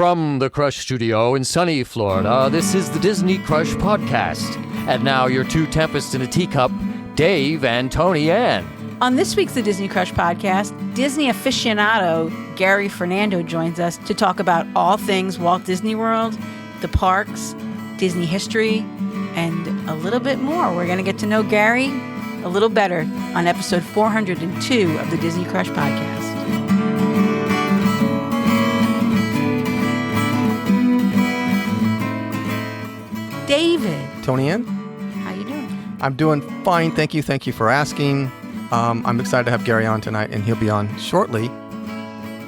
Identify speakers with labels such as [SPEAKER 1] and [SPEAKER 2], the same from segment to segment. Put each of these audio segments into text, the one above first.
[SPEAKER 1] From the Crush Studio in sunny Florida, this is the Disney Crush Podcast. And now your two tempests in a teacup, Dave and Tony Ann.
[SPEAKER 2] On this week's The Disney Crush Podcast, Disney aficionado Gary Fernando joins us to talk about all things Walt Disney World, the parks, Disney history, and a little bit more. We're going to get to know Gary a little better on episode 402 of the Disney Crush Podcast. David.
[SPEAKER 3] Tony Ann?
[SPEAKER 2] How you doing?
[SPEAKER 3] I'm doing fine. Thank you. Thank you for asking. I'm excited to have Gary on tonight, and he'll be on shortly.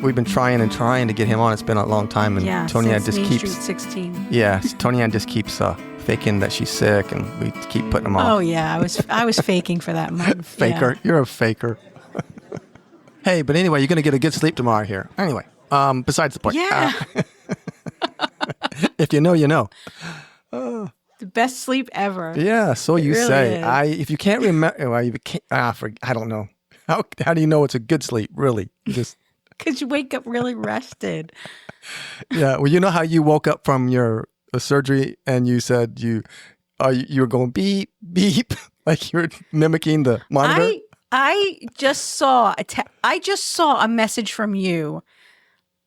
[SPEAKER 3] We've been trying to get him on. It's been a long time, and Tony Ann just
[SPEAKER 2] Main
[SPEAKER 3] keeps...
[SPEAKER 2] Street 16.
[SPEAKER 3] Yeah, Tony Ann just keeps faking that she's sick, and we keep putting him on.
[SPEAKER 2] Oh, yeah. I was faking for that month.
[SPEAKER 3] Faker.
[SPEAKER 2] Yeah.
[SPEAKER 3] You're a faker. Hey, but anyway, you're going to get a good sleep tomorrow here. Anyway, besides the point.
[SPEAKER 2] Yeah.
[SPEAKER 3] If you know, you know.
[SPEAKER 2] The best sleep ever.
[SPEAKER 3] Yeah, so you
[SPEAKER 2] really
[SPEAKER 3] say.
[SPEAKER 2] Is.
[SPEAKER 3] If you can't remember, well, you can't, I don't know. How do you know it's a good sleep? Really, just
[SPEAKER 2] because you wake up really rested.
[SPEAKER 3] Yeah, well, you know how you woke up from your surgery and you said you were going beep beep like you were mimicking the monitor.
[SPEAKER 2] I just saw a message from you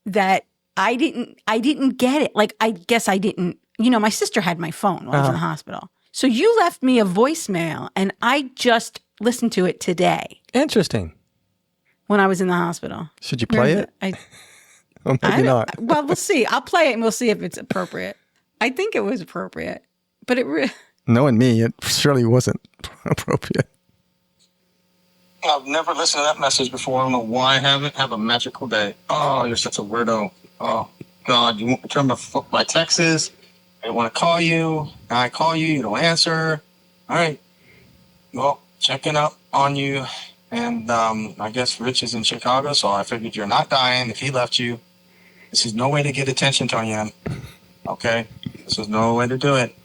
[SPEAKER 2] that I didn't get it. Like I guess I didn't. You know, my sister had my phone while I was in the hospital. So you left me a voicemail, and I just listened to it today.
[SPEAKER 3] Interesting.
[SPEAKER 2] When I was in the hospital.
[SPEAKER 3] Should you play it? Or maybe not.
[SPEAKER 2] Well, we'll see. I'll play it, and we'll see if it's appropriate. I think it was appropriate, but
[SPEAKER 3] knowing me, it surely wasn't appropriate.
[SPEAKER 4] I've never listened to that message before. I don't know why I haven't. Have a magical day. Oh, you're such a weirdo. Oh, God. You won't return my texts. I want to call you. I call you. You don't answer. All right. Well, checking up on you. And I guess Rich is in Chicago, so I figured you're not dying. If he left you, this is no way to get attention, Tony. Okay? This is no way to do it.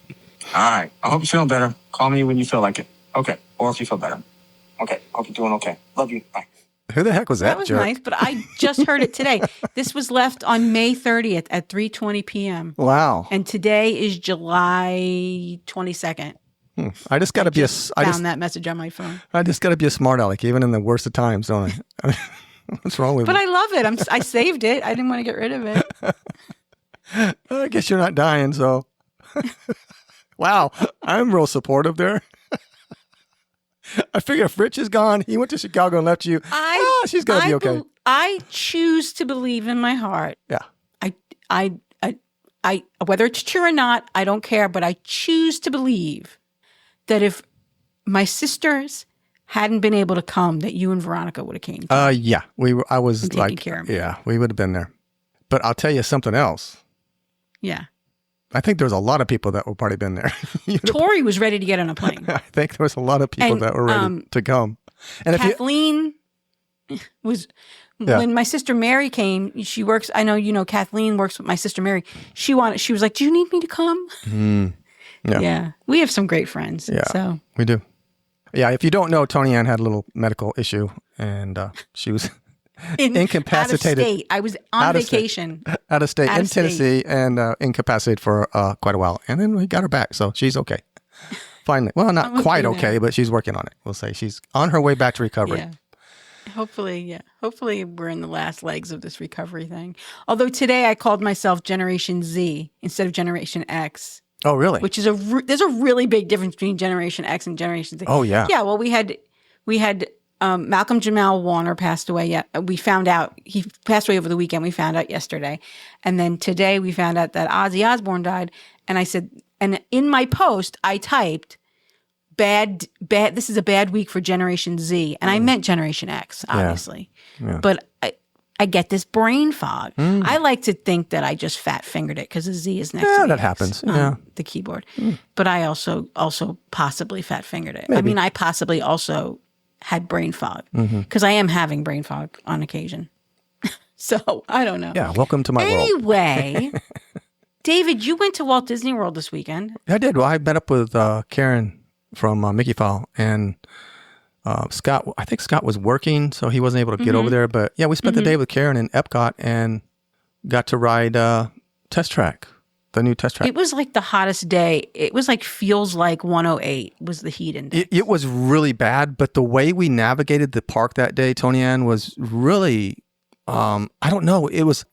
[SPEAKER 4] All right. I hope you're feeling better. Call me when you feel like it. Okay. Or if you feel better. Okay. Hope you're doing okay. Love you. Bye.
[SPEAKER 3] Who the heck was that?
[SPEAKER 2] That was
[SPEAKER 3] jerk?
[SPEAKER 2] nice, but I just heard it today. This was left on May 30th at 3:20 p.m.
[SPEAKER 3] Wow.
[SPEAKER 2] And today is July 22nd.
[SPEAKER 3] I just got to be
[SPEAKER 2] found that message on my phone.
[SPEAKER 3] I just got to be a smart aleck, even in the worst of times, don't I? What's wrong with me?
[SPEAKER 2] But I love it. I saved it. I didn't want to get rid of it.
[SPEAKER 3] I guess you're not dying, so. Wow. I'm real supportive there. I figure if Rich is gone, he went to Chicago and left you. She's gonna be okay.
[SPEAKER 2] I choose to believe in my heart.
[SPEAKER 3] Yeah.
[SPEAKER 2] I whether it's true or not, I don't care. But I choose to believe that if my sisters hadn't been able to come, that you and Veronica would have came.
[SPEAKER 3] Yeah. I was
[SPEAKER 2] and
[SPEAKER 3] like,
[SPEAKER 2] care of me.
[SPEAKER 3] Yeah, we would have been there. But I'll tell you something else.
[SPEAKER 2] Yeah.
[SPEAKER 3] I think there's a lot of people that would probably been there.
[SPEAKER 2] Tori was ready to get on a plane.
[SPEAKER 3] I think there was a lot of people that were ready to come. And
[SPEAKER 2] Kathleen was, when my sister Mary came, she works, I know you know Kathleen works with my sister Mary. She was like, do you need me to come? Yeah. We have some great friends.
[SPEAKER 3] Yeah,
[SPEAKER 2] so.
[SPEAKER 3] we do. Yeah, if you don't know, Tony Ann had a little medical issue, and she was... incapacitated.
[SPEAKER 2] Out of state. I was on vacation.
[SPEAKER 3] Out of state in Tennessee and incapacitated for quite a while. And then we got her back. So she's okay. Finally. Well, not quite okay, but she's working on it. We'll say she's on her way back to recovery.
[SPEAKER 2] Yeah. Hopefully we're in the last legs of this recovery thing. Although today I called myself Generation Z instead of Generation X.
[SPEAKER 3] Oh, really?
[SPEAKER 2] Which is there's a really big difference between Generation X and Generation Z.
[SPEAKER 3] Oh, yeah.
[SPEAKER 2] Yeah, well, we had Malcolm Jamal Warner passed away. Yeah, we found out he passed away over the weekend. We found out yesterday, and then today we found out that Ozzy Osbourne died. And I said, and in my post I typed, "Bad. This is a bad week for Generation Z," and I meant Generation X, obviously.
[SPEAKER 3] Yeah.
[SPEAKER 2] But I get this brain fog. I like to think that I just fat fingered it because the Z is next to the
[SPEAKER 3] that
[SPEAKER 2] X
[SPEAKER 3] happens.
[SPEAKER 2] on the keyboard. But I also possibly fat fingered it.
[SPEAKER 3] Maybe.
[SPEAKER 2] I mean, I possibly also had brain fog because I am having brain fog on occasion. So I don't know.
[SPEAKER 3] Yeah, welcome to my world.
[SPEAKER 2] Anyway, David, you went to Walt Disney World this weekend.
[SPEAKER 3] I did. Well, I met up with Karen from Mickey Fowl and Scott. I think Scott was working, so he wasn't able to get over there. But yeah, we spent the day with Karen in Epcot and got to ride Test track. The new test track.
[SPEAKER 2] It was like the hottest day. It was like feels like 108 was the heat index.
[SPEAKER 3] It was really bad, but the way we navigated the park that day, Tony Ann, was really, I don't know. It was,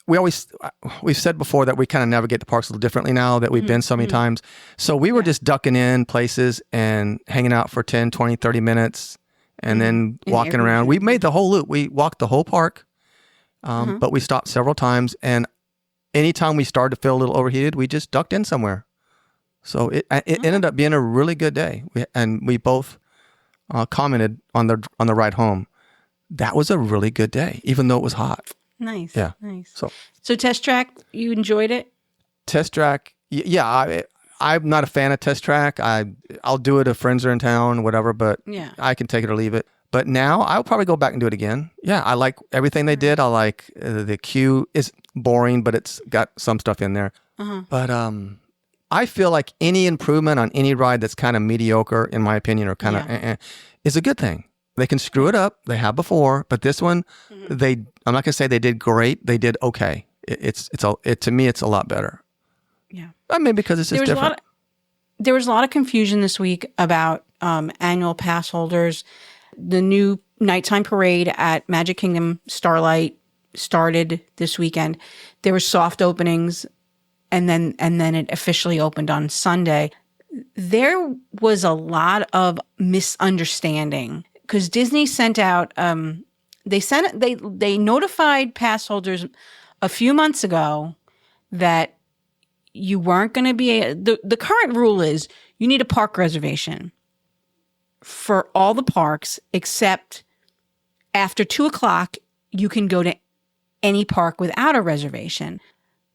[SPEAKER 3] we've said before that we kind of navigate the parks a little differently now that we've been so many times. So we were just ducking in places and hanging out for 10, 20, 30 minutes and then walking around. We made the whole loop. We walked the whole park, but we stopped several times. And anytime we started to feel a little overheated, we just ducked in somewhere. So it ended up being a really good day. We both commented on the ride home. That was a really good day, even though it was hot.
[SPEAKER 2] Nice.
[SPEAKER 3] Yeah.
[SPEAKER 2] Nice.
[SPEAKER 3] So
[SPEAKER 2] Test Track, you enjoyed it?
[SPEAKER 3] Test Track, yeah. I'm not a fan of Test Track. I'll do it if friends are in town, whatever, but I can take it or leave it. But now I'll probably go back and do it again. Yeah, I like everything they did. I like the queue is boring, but it's got some stuff in there. But I feel like any improvement on any ride that's kind of mediocre, in my opinion, or kind of is a good thing. They can screw it up. They have before, but this one, I'm not gonna say they did great. They did okay. To me, it's a lot better.
[SPEAKER 2] Yeah,
[SPEAKER 3] maybe because it's just different.
[SPEAKER 2] There was a lot of confusion this week about annual pass holders. The new nighttime parade at Magic Kingdom Starlight started this weekend. There were soft openings, and then it officially opened on Sunday. There was a lot of misunderstanding because Disney sent out. They notified pass holders a few months ago that you weren't going to be the current rule is you need a park reservation for all the parks except after 2:00 you can go to any park without a reservation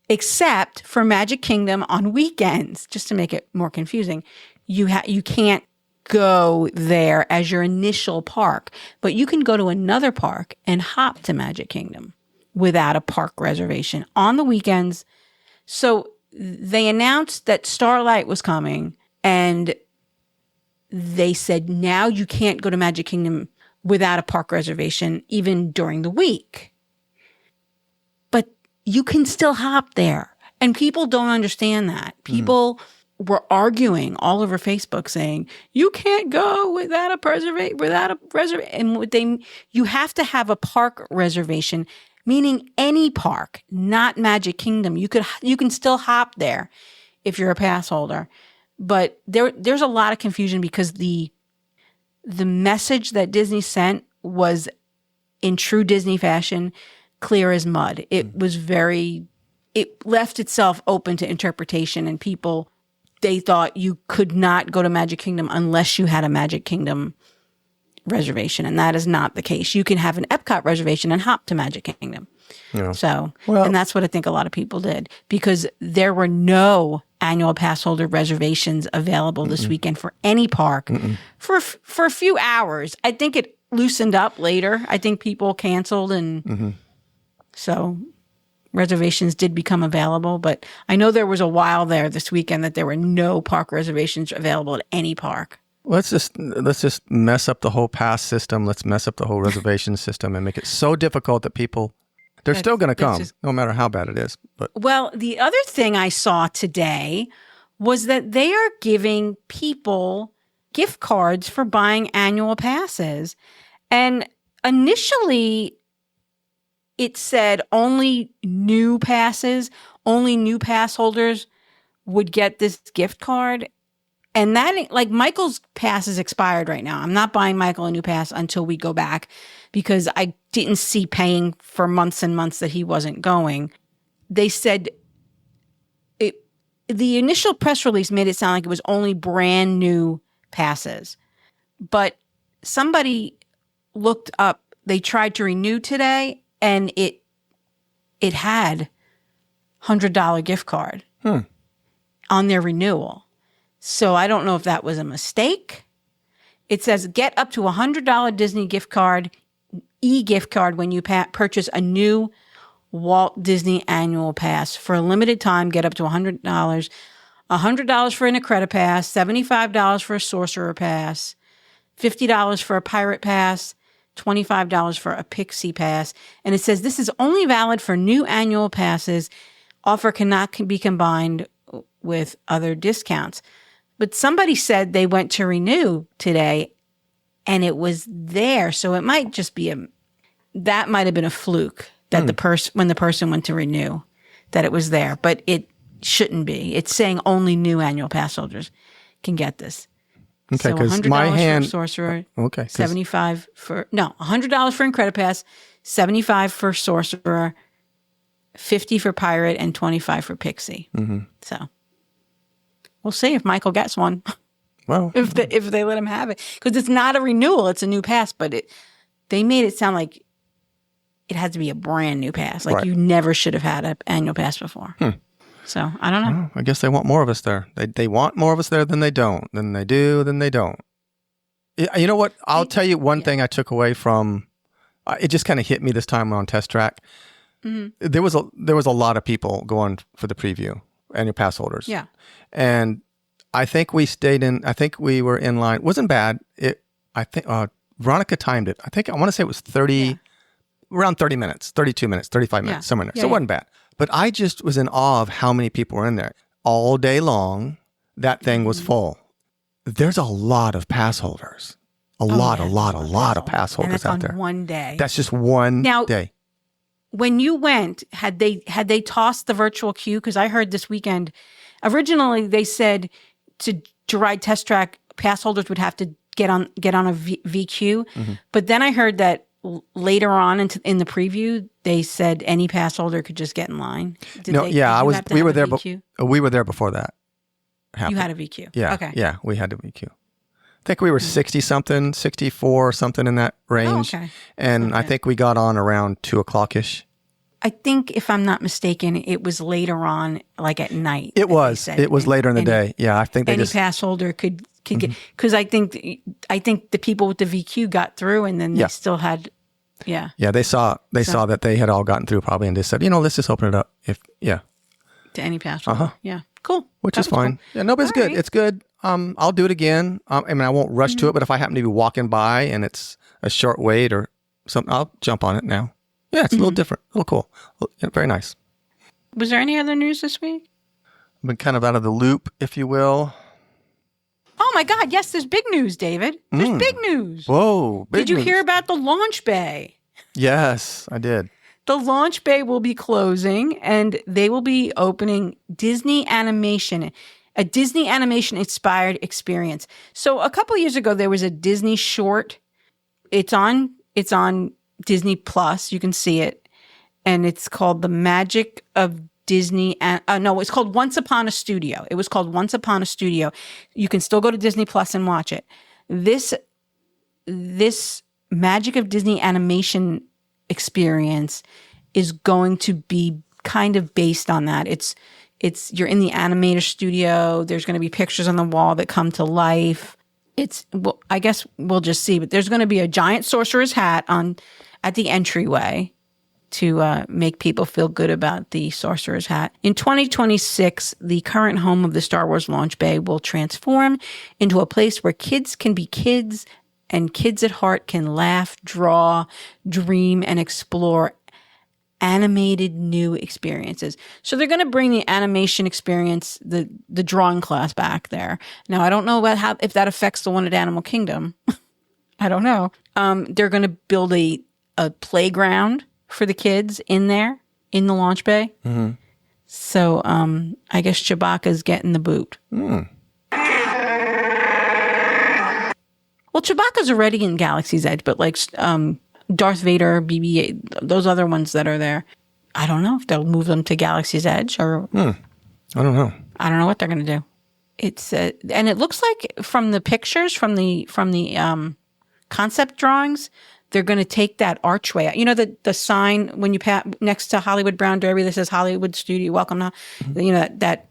[SPEAKER 2] except for Magic Kingdom on weekends. Just to make it more confusing, you can't go there as your initial park, but you can go to another park and hop to Magic Kingdom without a park reservation on the weekends. So they announced that Starlight was coming, and they said now you can't go to Magic Kingdom without a park reservation even during the week. But you can still hop there. And people don't understand that. People were arguing all over Facebook saying, you can't go without a reservation. And you have to have a park reservation, meaning any park, not Magic Kingdom. You can still hop there if you're a pass holder. But there's a lot of confusion because the message that Disney sent was, in true Disney fashion, clear as mud. It was it left itself open to interpretation, and they thought you could not go to Magic Kingdom unless you had a Magic Kingdom reservation, and that is not the case. You can have an Epcot reservation and hop to Magic Kingdom. Yeah. And that's what I think a lot of people did, because there were no annual pass holder reservations available this weekend for any park for a few hours. I think it loosened up later. I think people canceled, and so reservations did become available. But I know there was a while there this weekend that there were no park reservations available at any park.
[SPEAKER 3] Let's just mess up the whole pass system. Let's mess up the whole reservation system and make it so difficult that they're still going to come, no matter how bad it is.
[SPEAKER 2] Well, the other thing I saw today was that they are giving people gift cards for buying annual passes. And initially, it said only new pass holders would get this gift card. And that, like, Michael's pass is expired right now. I'm not buying Michael a new pass until we go back, because I didn't see paying for months and months that he wasn't going. They said the initial press release made it sound like it was only brand new passes. But somebody looked up, they tried to renew today, and it had $100 gift card on their renewal. So I don't know if that was a mistake. It says get up to $100 Disney gift card, e-gift card when you purchase a new Walt Disney annual pass. For a limited time, get up to $100. $100 for an Incredipass, $75 for a Sorcerer Pass, $50 for a Pirate Pass, $25 for a Pixie Pass. And it says this is only valid for new annual passes offer cannot be combined with other discounts. But somebody said they went to renew today and it was there. So it might just be that might have been a fluke that when the person went to renew, that it was there. But it shouldn't be. It's saying only new annual pass holders can get this.
[SPEAKER 3] Okay,
[SPEAKER 2] so
[SPEAKER 3] because my hand
[SPEAKER 2] for Sorcerer.
[SPEAKER 3] Okay,
[SPEAKER 2] $75 for $100 for Incredipass, $75 for Sorcerer, $50 for Pirate, and $25 for Pixie. Mm-hmm. So we'll see if Michael gets one.
[SPEAKER 3] Well,
[SPEAKER 2] if they let him have it, because it's not a renewal; it's a new pass. But they made it sound like it had to be a brand new pass, like you never should have had an annual pass before. So I don't know.
[SPEAKER 3] Well, I guess they want more of us there. They want more of us there than they don't. Then they do. Then they don't. You know what? I'll tell you one thing I took away from. It just kind of hit me this time on Test Track. Mm-hmm. There was a lot of people going for the preview, annual pass holders.
[SPEAKER 2] Yeah,
[SPEAKER 3] and I think we were in line. It wasn't bad. I think Veronica timed it. I want to say it was around 30 minutes, 32 minutes, 35 minutes, somewhere in there. So it wasn't bad. But I just was in awe of how many people were in there. All day long, that thing was full. There's a lot of pass holders. A lot of pass holders out there.
[SPEAKER 2] On one day.
[SPEAKER 3] That's just one day.
[SPEAKER 2] When you went, had they tossed the virtual queue? Because I heard this weekend, originally they said to ride Test Track, pass holders would have to get on a VQ. Mm-hmm. But then I heard that later on in the preview, they said any pass holder could just get in line.
[SPEAKER 3] We were there. We were there before that happened.
[SPEAKER 2] You had a VQ.
[SPEAKER 3] Yeah.
[SPEAKER 2] Okay.
[SPEAKER 3] Yeah, we had a VQ. I think we were 60 something, 64 or something in that range.
[SPEAKER 2] Oh, okay.
[SPEAKER 3] And I think we got on around 2:00-ish.
[SPEAKER 2] I think, if I'm not mistaken, it was later on, like at night.
[SPEAKER 3] It was later in the day. Yeah, I think
[SPEAKER 2] any pass holder could get, because I think the people with the VQ got through, and then they still had. Yeah. Yeah,
[SPEAKER 3] they saw that they had all gotten through probably, and they said, let's just open it up. To
[SPEAKER 2] any pass holder. Yeah. Cool.
[SPEAKER 3] Which is fine. Cool. Yeah, no, but it's good. Right. It's good. I'll do it again. I won't rush to it, but if I happen to be walking by and it's a short wait or something, I'll jump on it now. Yeah, it's a little different, a little cool. Very nice.
[SPEAKER 2] Was there any other news this week?
[SPEAKER 3] I've been kind of out of the loop, if you will.
[SPEAKER 2] Oh my God, yes, there's big news, David. There's big news.
[SPEAKER 3] Whoa, big news.
[SPEAKER 2] Did you hear about the launch bay?
[SPEAKER 3] Yes, I did.
[SPEAKER 2] The launch bay will be closing, and they will be opening Disney Animation, a Disney Animation-inspired experience. So a couple years ago, there was a Disney short. It's on Disney Plus. You can see it, and it's called The Magic of Disney. It's called Once Upon a Studio. It was called Once Upon a Studio. You can still go to Disney Plus and watch it. This Magic of Disney Animation experience is going to be kind of based on that. You're in the animator studio. There's going to be pictures on the wall that come to life. I guess we'll just see, but there's going to be a giant sorcerer's hat at the entryway to make people feel good about the sorcerer's hat. In 2026, the current home of the Star Wars launch bay will transform into a place where kids can be kids, and kids at heart can laugh, draw, dream, and explore animated new experiences. So they're going to bring the animation experience, the drawing class back there. Now, I don't know about if that affects the one at Animal Kingdom. I don't know. They're going to build a playground for the kids in there, in the launch bay. Mm-hmm. So I guess Chewbacca's getting the boot. Mm. Well, Chewbacca's already in Galaxy's Edge, but like Darth Vader, BB-8, those other ones that are there, I don't know if they'll move them to Galaxy's Edge or.
[SPEAKER 3] I don't know.
[SPEAKER 2] I don't know what they're going to do. It's and it looks like from the pictures, from the concept drawings, they're going to take that archway out. You know the sign when you pass next to Hollywood Brown Derby that says Hollywood Studio Welcome now. Mm-hmm. You know that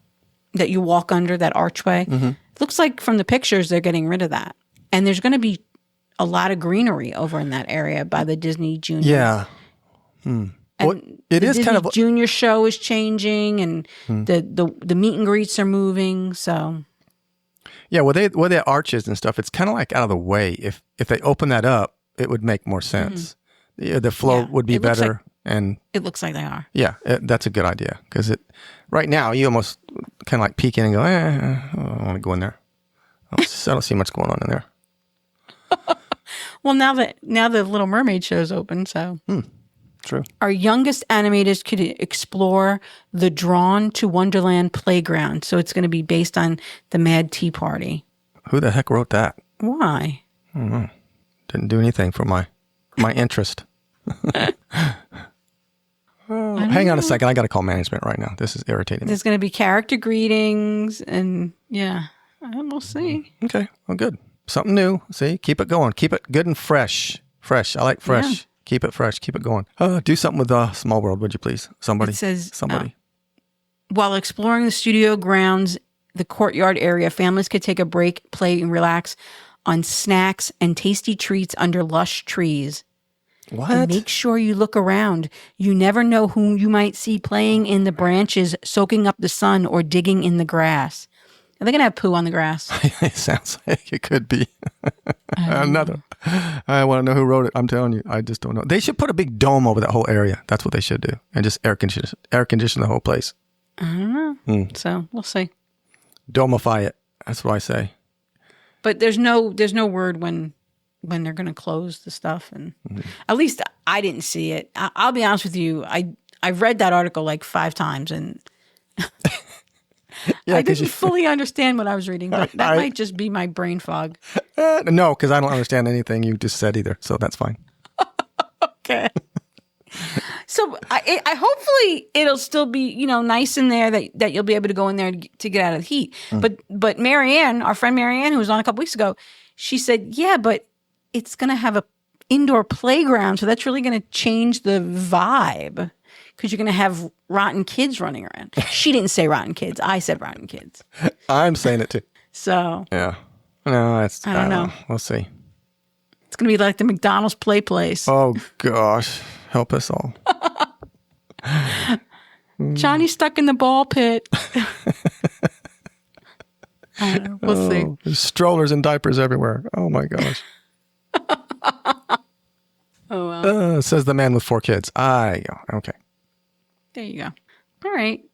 [SPEAKER 2] you walk under that archway. Mm-hmm. Looks like from the pictures they're getting rid of that. And there's going to be a lot of greenery over in that area by the Disney Junior.
[SPEAKER 3] Yeah.
[SPEAKER 2] And well, it is Disney kind of Junior show is changing, and the meet and greets are moving. So.
[SPEAKER 3] Yeah, where they arches and stuff, it's kind of like out of the way. If they open that up, it would make more sense. Mm-hmm. The flow would be better. And
[SPEAKER 2] It looks like they are.
[SPEAKER 3] yeah, that's a good idea because right now you almost kind of like peek in and go, I don't want to go in there. I don't see much going on in there.
[SPEAKER 2] Well, now the Little Mermaid show's open, so.
[SPEAKER 3] True.
[SPEAKER 2] Our youngest animators could explore the Drawn to Wonderland playground. So it's going to be based on the Mad Tea Party.
[SPEAKER 3] Who the heck wrote that?
[SPEAKER 2] Why?
[SPEAKER 3] I don't know. Didn't do anything for my interest. Hang on a second. I got to call management right now. This is irritating me.
[SPEAKER 2] There's going to be character greetings and we'll see.
[SPEAKER 3] Okay. Well, good. Something new. See, keep it going. Keep it good and fresh. Fresh. I like fresh. Yeah. Keep it fresh. Keep it going. Do something with Small World, would you please? Somebody.
[SPEAKER 2] It says,
[SPEAKER 3] somebody.
[SPEAKER 2] While exploring the studio grounds, the courtyard area, families could take a break, play, and relax on snacks and tasty treats under lush trees.
[SPEAKER 3] What?
[SPEAKER 2] And make sure you look around. You never know whom you might see playing in the branches, soaking up the sun, or digging in the grass. Are they going to have poo on the grass?
[SPEAKER 3] It sounds like it could be. Another. I want to know who wrote it. I'm telling you. I just don't know. They should put a big dome over that whole area. That's what they should do. And just air condition the whole place.
[SPEAKER 2] I don't know. So we'll see.
[SPEAKER 3] Domify it. That's what I say.
[SPEAKER 2] But there's no word when they're going to close the stuff. And at least I didn't see it. I'll be honest with you. I've read that article like 5 times and I didn't fully understand what I was reading, but that might just be my brain fog.
[SPEAKER 3] No, because I don't understand anything you just said either. So that's fine.
[SPEAKER 2] Okay. So I hopefully it'll still be, nice in there that you'll be able to go in there to get out of the heat. But Marianne, our friend Marianne, who was on a couple weeks ago, she said, yeah, but it's going to have a indoor playground. So that's really going to change the vibe because you're going to have rotten kids running around. She didn't say rotten kids. I said rotten kids.
[SPEAKER 3] I'm saying it too.
[SPEAKER 2] So.
[SPEAKER 3] Yeah. No, I
[SPEAKER 2] don't know.
[SPEAKER 3] We'll see.
[SPEAKER 2] It's going to be like the McDonald's play place.
[SPEAKER 3] Oh, gosh. Help us all.
[SPEAKER 2] Johnny's stuck in the ball pit. We'll see.
[SPEAKER 3] There's strollers and diapers everywhere. Oh, my gosh.
[SPEAKER 2] Oh, well.
[SPEAKER 3] Says the man with 4 kids. Okay.
[SPEAKER 2] There you go. All right.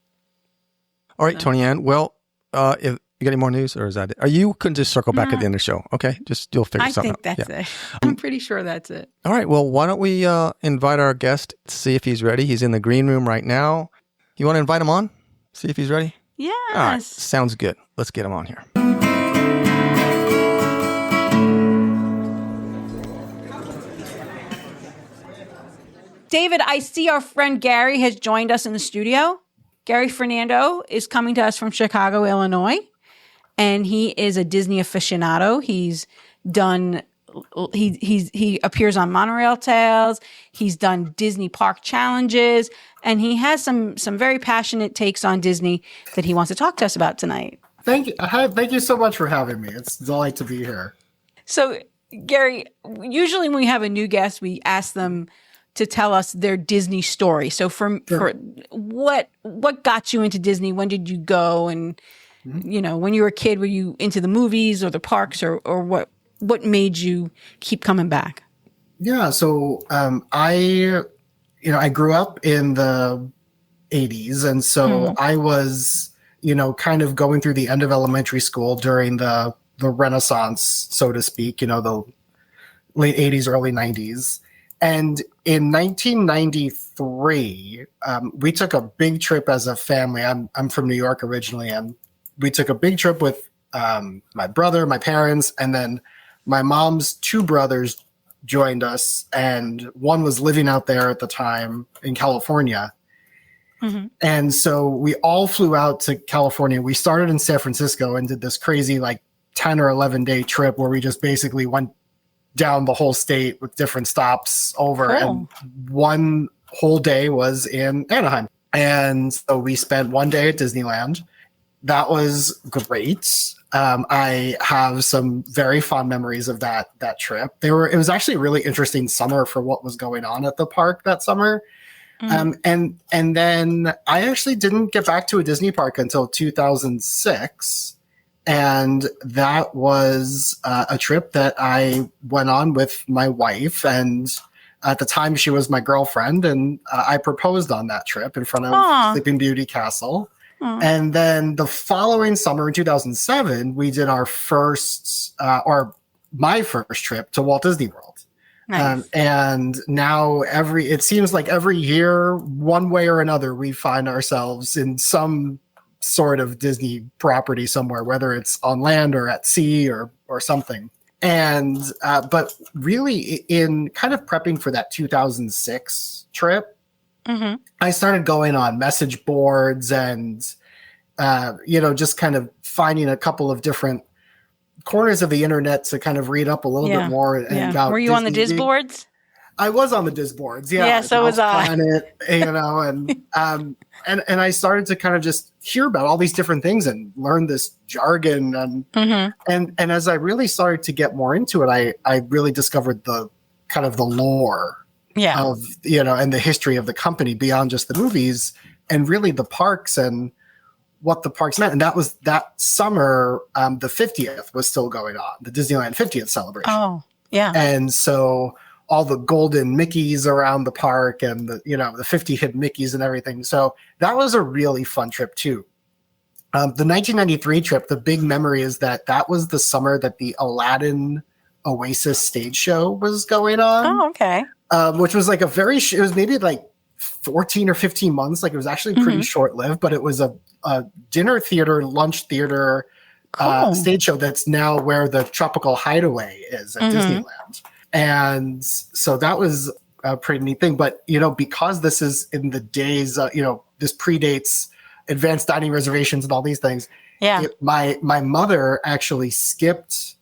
[SPEAKER 3] All right, Tony Ann. Well, if you got any more news, or is that it? Or you can just circle back at the end of the show. Okay, you'll figure something out.
[SPEAKER 2] I think that's it. I'm pretty sure that's it.
[SPEAKER 3] All right. Well, why don't we invite our guest to see if he's ready? He's in the green room right now. You want to invite him on? See if he's ready?
[SPEAKER 2] Yes.
[SPEAKER 3] All right. Sounds good. Let's get him on here.
[SPEAKER 2] David, I see our friend Gary has joined us in the studio. Gary Fernando is coming to us from Chicago, Illinois, and he is a Disney aficionado. He appears on Monorail Tales. He's done Disney Park Challenges, and he has some very passionate takes on Disney that he wants to talk to us about tonight.
[SPEAKER 5] Thank you. Thank you so much for having me. It's a delight to be here.
[SPEAKER 2] So, Gary, usually when we have a new guest, we ask them to tell us their Disney story. So for what got you into Disney? When did you go? And, when you were a kid, were you into the movies or the parks or what made you keep coming back?
[SPEAKER 5] Yeah. So, I grew up in the 80s. And so I was, kind of going through the end of elementary school during the Renaissance, so to speak, the late 80s, early 90s. And in 1993, we took a big trip as a family. I'm from New York originally, and we took a big trip with my brother, my parents, and then my mom's 2 brothers joined us, and one was living out there at the time in California. Mm-hmm. And so we all flew out to California. We started in San Francisco and did this crazy 10 or 11 day trip where we just basically went down the whole state with different stops over. Cool. And one whole day was in Anaheim. And so we spent one day at Disneyland. That was great. I have some very fond memories of that trip. It was actually a really interesting summer for what was going on at the park that summer. Mm-hmm. And then I actually didn't get back to a Disney park until 2006. And that was a trip that I went on with my wife. And At the time, she was my girlfriend, and I proposed on that trip in front of Sleeping Beauty Castle. And then the following summer in 2007, we did our first, or my first trip to Walt Disney World.
[SPEAKER 2] Nice.
[SPEAKER 5] And now it seems like every year, one way or another, we find ourselves in some sort of Disney property somewhere, whether it's on land or at sea or something. And, but really in kind of prepping for that 2006 trip, I started going on message boards and, just kind of finding a couple of different corners of the internet to kind of read up a little bit more. And about
[SPEAKER 2] Were you on the Diz boards?
[SPEAKER 5] I was on the Diz boards. Yeah.
[SPEAKER 2] Yeah, so was I.
[SPEAKER 5] Planet, and I started to kind of just hear about all these different things and learn this jargon. And as I really started to get more into it, I really discovered the kind of the lore of, and the history of the company beyond just the movies and really the parks and what the parks meant. And that was that summer, the 50th was still going on, the Disneyland 50th celebration.
[SPEAKER 2] Oh, yeah.
[SPEAKER 5] And so all the golden Mickeys around the park and the 50 hidden Mickeys and everything. So that was a really fun trip too. The 1993 trip, the big memory is that was the summer that the Aladdin Oasis stage show was going on.
[SPEAKER 2] Oh, okay.
[SPEAKER 5] Which was like it was maybe like 14 or 15 months. Like it was actually pretty short lived, but it was a dinner theater, lunch theater stage show that's now where the Tropical Hideaway is at Disneyland. And so that was a pretty neat thing. But, because this is in the days, this predates advanced dining reservations and all these things.
[SPEAKER 2] Yeah.
[SPEAKER 5] My mother actually skipped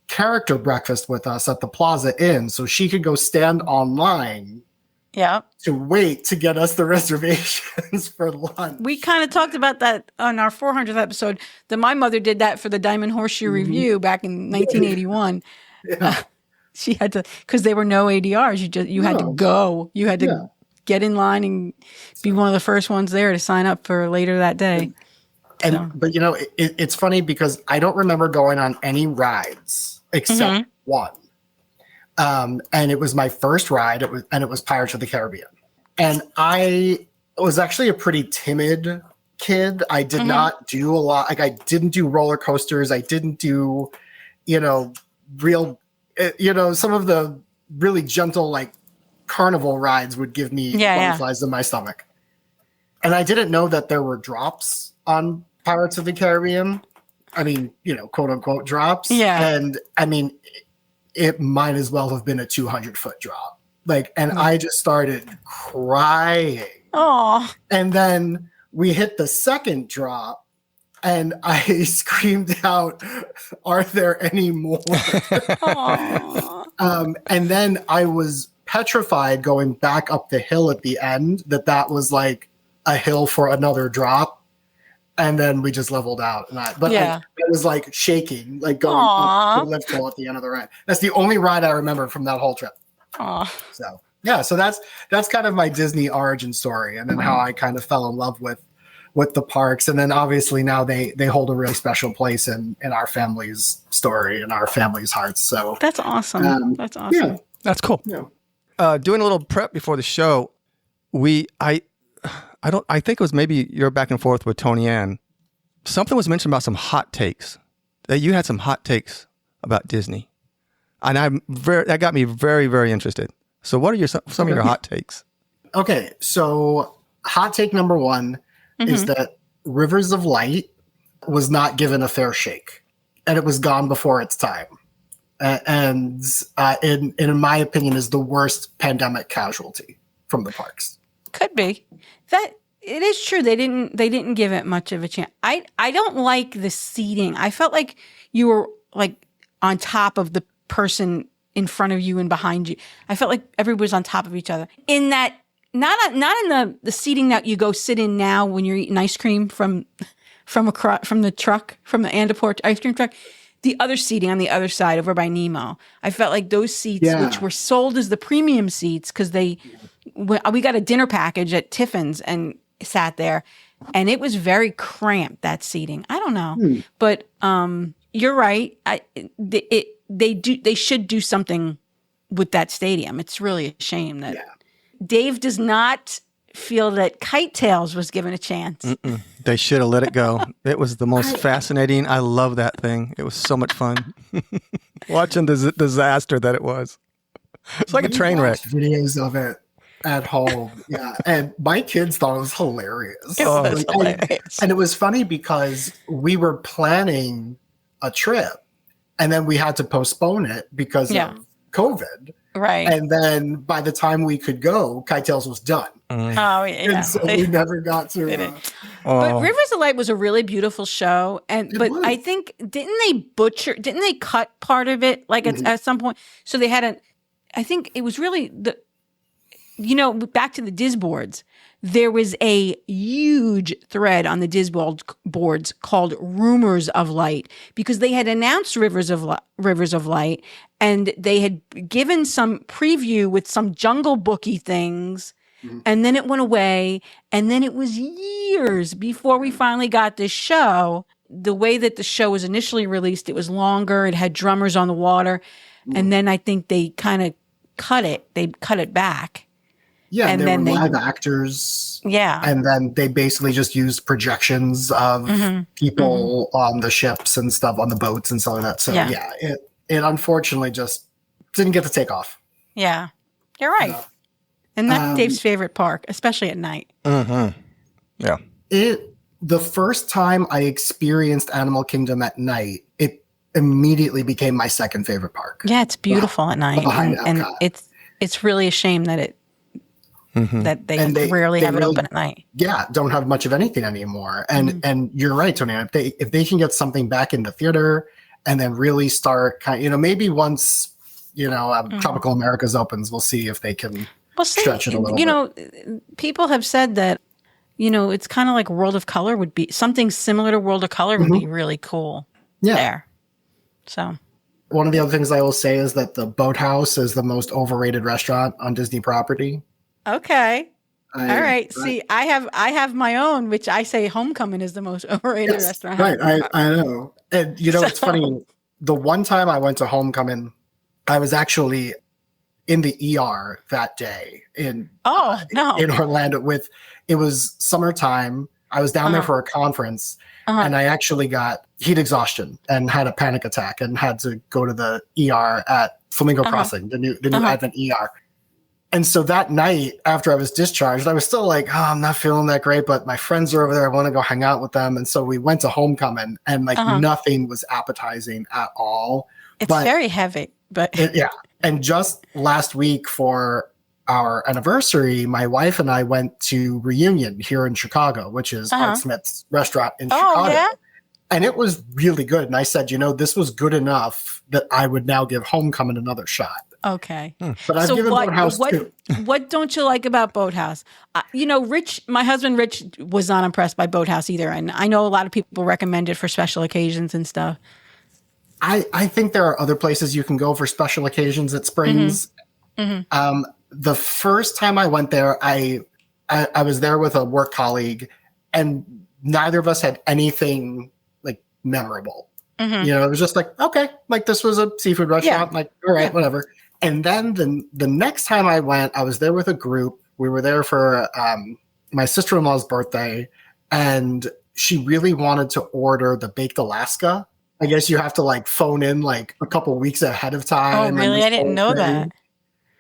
[SPEAKER 5] character breakfast with us at the Plaza Inn so she could go stand online to wait to get us the reservations for lunch.
[SPEAKER 2] We kind of talked about that on our 400th episode, that my mother did that for the Diamond Horseshoe Review back in 1981. She had to, because there were no ADRs. You had to go. You had to get in line and be one of the first ones there to sign up for later that day.
[SPEAKER 5] But it's funny because I don't remember going on any rides except one. And it was my first ride. It was Pirates of the Caribbean. And I was actually a pretty timid kid. I did not do a lot. Like I didn't do roller coasters. I didn't do, real, some of the really gentle, like carnival rides would give me butterflies in my stomach. And I didn't know that there were drops on Pirates of the Caribbean. I mean, quote unquote drops.
[SPEAKER 2] Yeah.
[SPEAKER 5] And I mean, it might as well have been a 200-foot drop. And I just started crying.
[SPEAKER 2] Oh.
[SPEAKER 5] And then we hit the second drop and I screamed out, "Are there any more?" And then I was petrified going back up the hill at the end that was like a hill for another drop. And then we just leveled out. I was like shaking, like going up the lift hill at the end of the ride. That's the only ride I remember from that whole trip. So that's kind of my Disney origin story, and then how I kind of fell in love with the parks. And then obviously now they hold a really special place in our family's story and our family's hearts. So
[SPEAKER 2] that's awesome. That's awesome.
[SPEAKER 3] Yeah. That's cool. Yeah. Doing a little prep before the show, I think it was maybe you're back and forth with Tony Ann. Something was mentioned about some hot takes, that you had some hot takes about Disney. And that got me very, very interested. So what are some of your hot takes?
[SPEAKER 5] Okay. So hot take number one is that Rivers of Light was not given a fair shake and it was gone before its time. And in my opinion is the worst pandemic casualty from the parks.
[SPEAKER 2] Could be. That it is true. They didn't give it much of a chance. I don't like the seating. I felt like you were like on top of the person in front of you and behind you. I felt like everybody was on top of each other. In that, not in the seating that you go sit in now when you're eating ice cream from the truck, from the Andaport ice cream truck. The other seating on the other side over by Nemo. I felt like those seats, which were sold as the premium seats, because we got a dinner package at Tiffin's and sat there, and it was very cramped, that seating. I don't know, but you're right. They should do something with that stadium. It's really a shame that Dave does not feel that Kite Tails was given a chance.
[SPEAKER 3] They should have let it go. It was the most fascinating. I love that thing. It was so much fun watching the disaster that it was. It's like a train wreck.
[SPEAKER 5] Videos of it at home. Yeah. And my kids thought it was hilarious.
[SPEAKER 2] It was hilarious.
[SPEAKER 5] And it was funny because we were planning a trip and then we had to postpone it because of COVID.
[SPEAKER 2] Right.
[SPEAKER 5] And then by the time we could go, Kite Tails was done.
[SPEAKER 2] Oh, yeah.
[SPEAKER 5] And so we never got to.
[SPEAKER 2] But Rivers of Light was a really beautiful show. But I think, didn't they cut part of it like at some point? So they had I think it was really back to the Diz boards. There was a huge thread on the Diz boards called Rumors of Light because they had announced Rivers of Light and they had given some preview with some Jungle Booky things. And then it went away. And then it was years before we finally got this show. The way that the show was initially released, it was longer. It had drummers on the water. And then I think they kind of cut it. They cut it back.
[SPEAKER 5] Yeah, and there were live actors. Yeah. And then they basically just used projections of people on the ships and stuff, on the boats and stuff like that. So, it unfortunately just didn't get to take off.
[SPEAKER 2] Yeah, you're right. And that's Dave's favorite park, especially at night.
[SPEAKER 3] Yeah.
[SPEAKER 5] The first time I experienced Animal Kingdom at night, it immediately became my second favorite park.
[SPEAKER 2] Yeah, it's beautiful at night. And it's really a shame that that they rarely have it open at night.
[SPEAKER 5] Yeah, don't have much of anything anymore. And you're right, Tony. If they can get something back in the theater and then really start maybe once Tropical Americas opens, we'll see if they can stretch it a little bit.
[SPEAKER 2] People have said that it's kind of like World of Color would be something similar to World of Color would be really cool. There. So
[SPEAKER 5] one of the other things I will say is that the Boathouse is the most overrated restaurant on Disney property.
[SPEAKER 2] Okay. All right. See, I have my own, which I say Homecoming is the most overrated restaurant.
[SPEAKER 5] Right. I know. And it's funny. The one time I went to Homecoming, I was actually in the ER that day in Orlando it was summertime. I was down there for a conference and I actually got heat exhaustion and had a panic attack and had to go to the ER at Flamingo Crossing, the new Advent ER. And so that night after I was discharged, I was still like, I'm not feeling that great, but my friends are over there. I want to go hang out with them. And so we went to Homecoming and nothing was appetizing at all.
[SPEAKER 2] It's very heavy, but
[SPEAKER 5] And just last week for our anniversary, my wife and I went to Reunion here in Chicago, which is Art Smith's restaurant in Chicago. Yeah? And it was really good. And I said, this was good enough that I would now give Homecoming another shot.
[SPEAKER 2] Okay.
[SPEAKER 5] But I've given Boathouse too.
[SPEAKER 2] What don't you like about Boathouse? Rich, my husband Rich was not impressed by Boathouse either. And I know a lot of people recommend it for special occasions and stuff.
[SPEAKER 5] I think there are other places you can go for special occasions at Springs. The first time I went there, I was there with a work colleague and neither of us had anything like memorable. It was just like, okay, like this was a seafood restaurant, like, all right, whatever. And then the next time I went, I was there with a group. We were there for my sister-in-law's birthday, and she really wanted to order the baked Alaska. I guess you have to like phone in like a couple weeks ahead of time.
[SPEAKER 2] Oh, really? I didn't know that.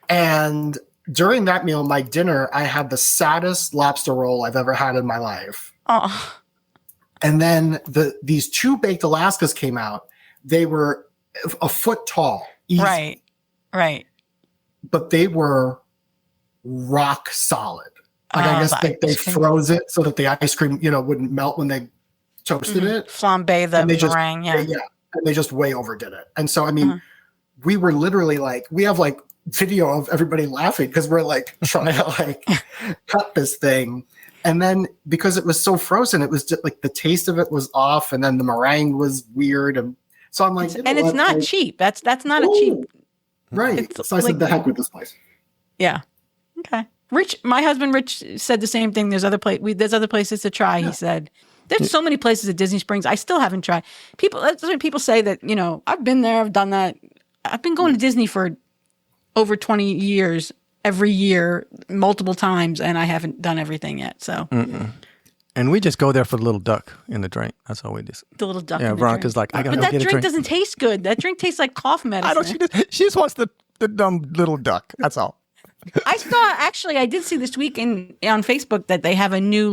[SPEAKER 5] And during that meal, my dinner, I had the saddest lobster roll I've ever had in my life.
[SPEAKER 2] Oh.
[SPEAKER 5] And then these two baked Alaskas came out. They were a foot tall. Easy.
[SPEAKER 2] Right.
[SPEAKER 5] But they were rock solid. Like I guess they froze it so that the ice cream, wouldn't melt when they toasted it.
[SPEAKER 2] Flambe the meringue,
[SPEAKER 5] and they just way overdid it. And so, we were literally like, we have like video of everybody laughing because we're like trying to like cut this thing. And then because it was so frozen, it was just like the taste of it was off, and then the meringue was weird. And so I'm like,
[SPEAKER 2] it's not cheap. That's not a cheap.
[SPEAKER 5] Right. So I said, the heck with this place.
[SPEAKER 2] Yeah. Okay. My husband Rich said the same thing. There's other places to try. Yeah. He said, there's so many places at Disney Springs I still haven't tried. That's what people say that, I've been there, I've done that. I've been going to Disney for over 20 years, every year, multiple times, and I haven't done everything yet. So.
[SPEAKER 3] Mm-mm. And we just go there for the little duck in the drink. That's all we do.
[SPEAKER 2] The little duck.
[SPEAKER 3] Yeah,
[SPEAKER 2] in the
[SPEAKER 3] Veronica's
[SPEAKER 2] drink.
[SPEAKER 3] like, I gotta
[SPEAKER 2] but
[SPEAKER 3] go
[SPEAKER 2] that
[SPEAKER 3] get a
[SPEAKER 2] drink
[SPEAKER 3] drink.
[SPEAKER 2] doesn't taste good. That drink tastes like cough medicine.
[SPEAKER 3] I don't. She just wants the dumb little duck. That's all.
[SPEAKER 2] I did see this week on Facebook that they have a new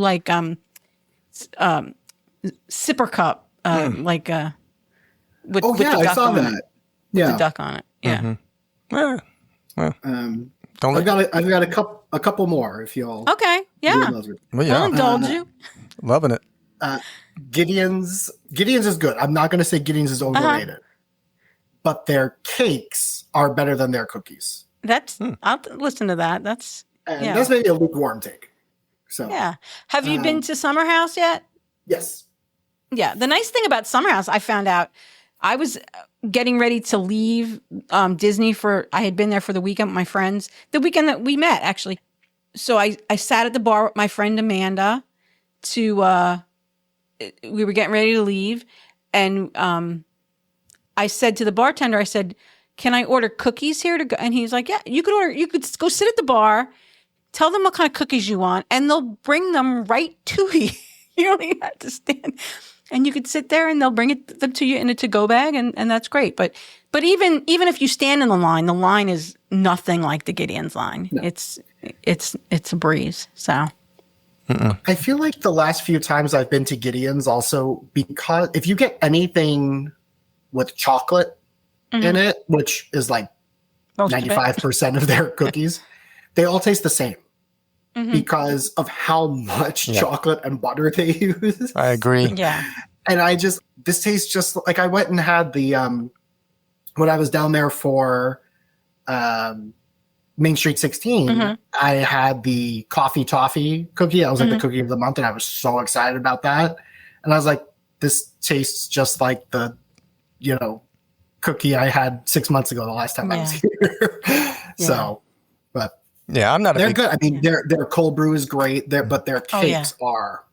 [SPEAKER 2] sipper cup, with
[SPEAKER 5] Oh
[SPEAKER 2] the
[SPEAKER 5] yeah, I
[SPEAKER 2] duck
[SPEAKER 5] saw
[SPEAKER 2] on
[SPEAKER 5] that.
[SPEAKER 2] it.
[SPEAKER 5] Yeah,
[SPEAKER 2] The duck on it. Yeah.
[SPEAKER 3] Mm-hmm. Well, don't
[SPEAKER 5] I've got a couple more if you'll.
[SPEAKER 2] Okay. Yeah.
[SPEAKER 3] well, yeah,
[SPEAKER 2] I'll indulge you.
[SPEAKER 3] loving it.
[SPEAKER 5] Gideon's is good. I'm not going to say Gideon's is overrated, but their cakes are better than their cookies.
[SPEAKER 2] I'll listen to that. That's
[SPEAKER 5] maybe a lukewarm take. So
[SPEAKER 2] yeah. Have you been to Summer House yet?
[SPEAKER 5] Yes.
[SPEAKER 2] Yeah. The nice thing about Summer House, I found out, I was getting ready to leave Disney I had been there for the weekend with my friends, the weekend that we met, actually. So I sat at the bar with my friend Amanda we were getting ready to leave. And I said to the bartender, I said, can I order cookies here to go? And he's like, yeah, you could go sit at the bar, tell them what kind of cookies you want, and they'll bring them right to you. You don't even have to stand. And you could sit there and they'll bring them to you in a to-go bag, and that's great. But even if you stand in the line is nothing like the Gideon's line. No. It's a breeze. So
[SPEAKER 5] I feel like the last few times I've been to Gideon's also, because if you get anything with chocolate in it, which is like 95% of their cookies, they all taste the same. Because of how much chocolate and butter they use.
[SPEAKER 3] I agree.
[SPEAKER 2] Yeah.
[SPEAKER 5] And this tastes just like, I went and had the, when I was down there for Main Street 16, I had the coffee toffee cookie. That was like the cookie of the month, and I was so excited about that. And I was like, this tastes just like the, cookie I had 6 months ago, the last time I was here. So, but.
[SPEAKER 3] Yeah, I'm not.
[SPEAKER 5] They're good. I mean, their cold brew is great. But their cakes are.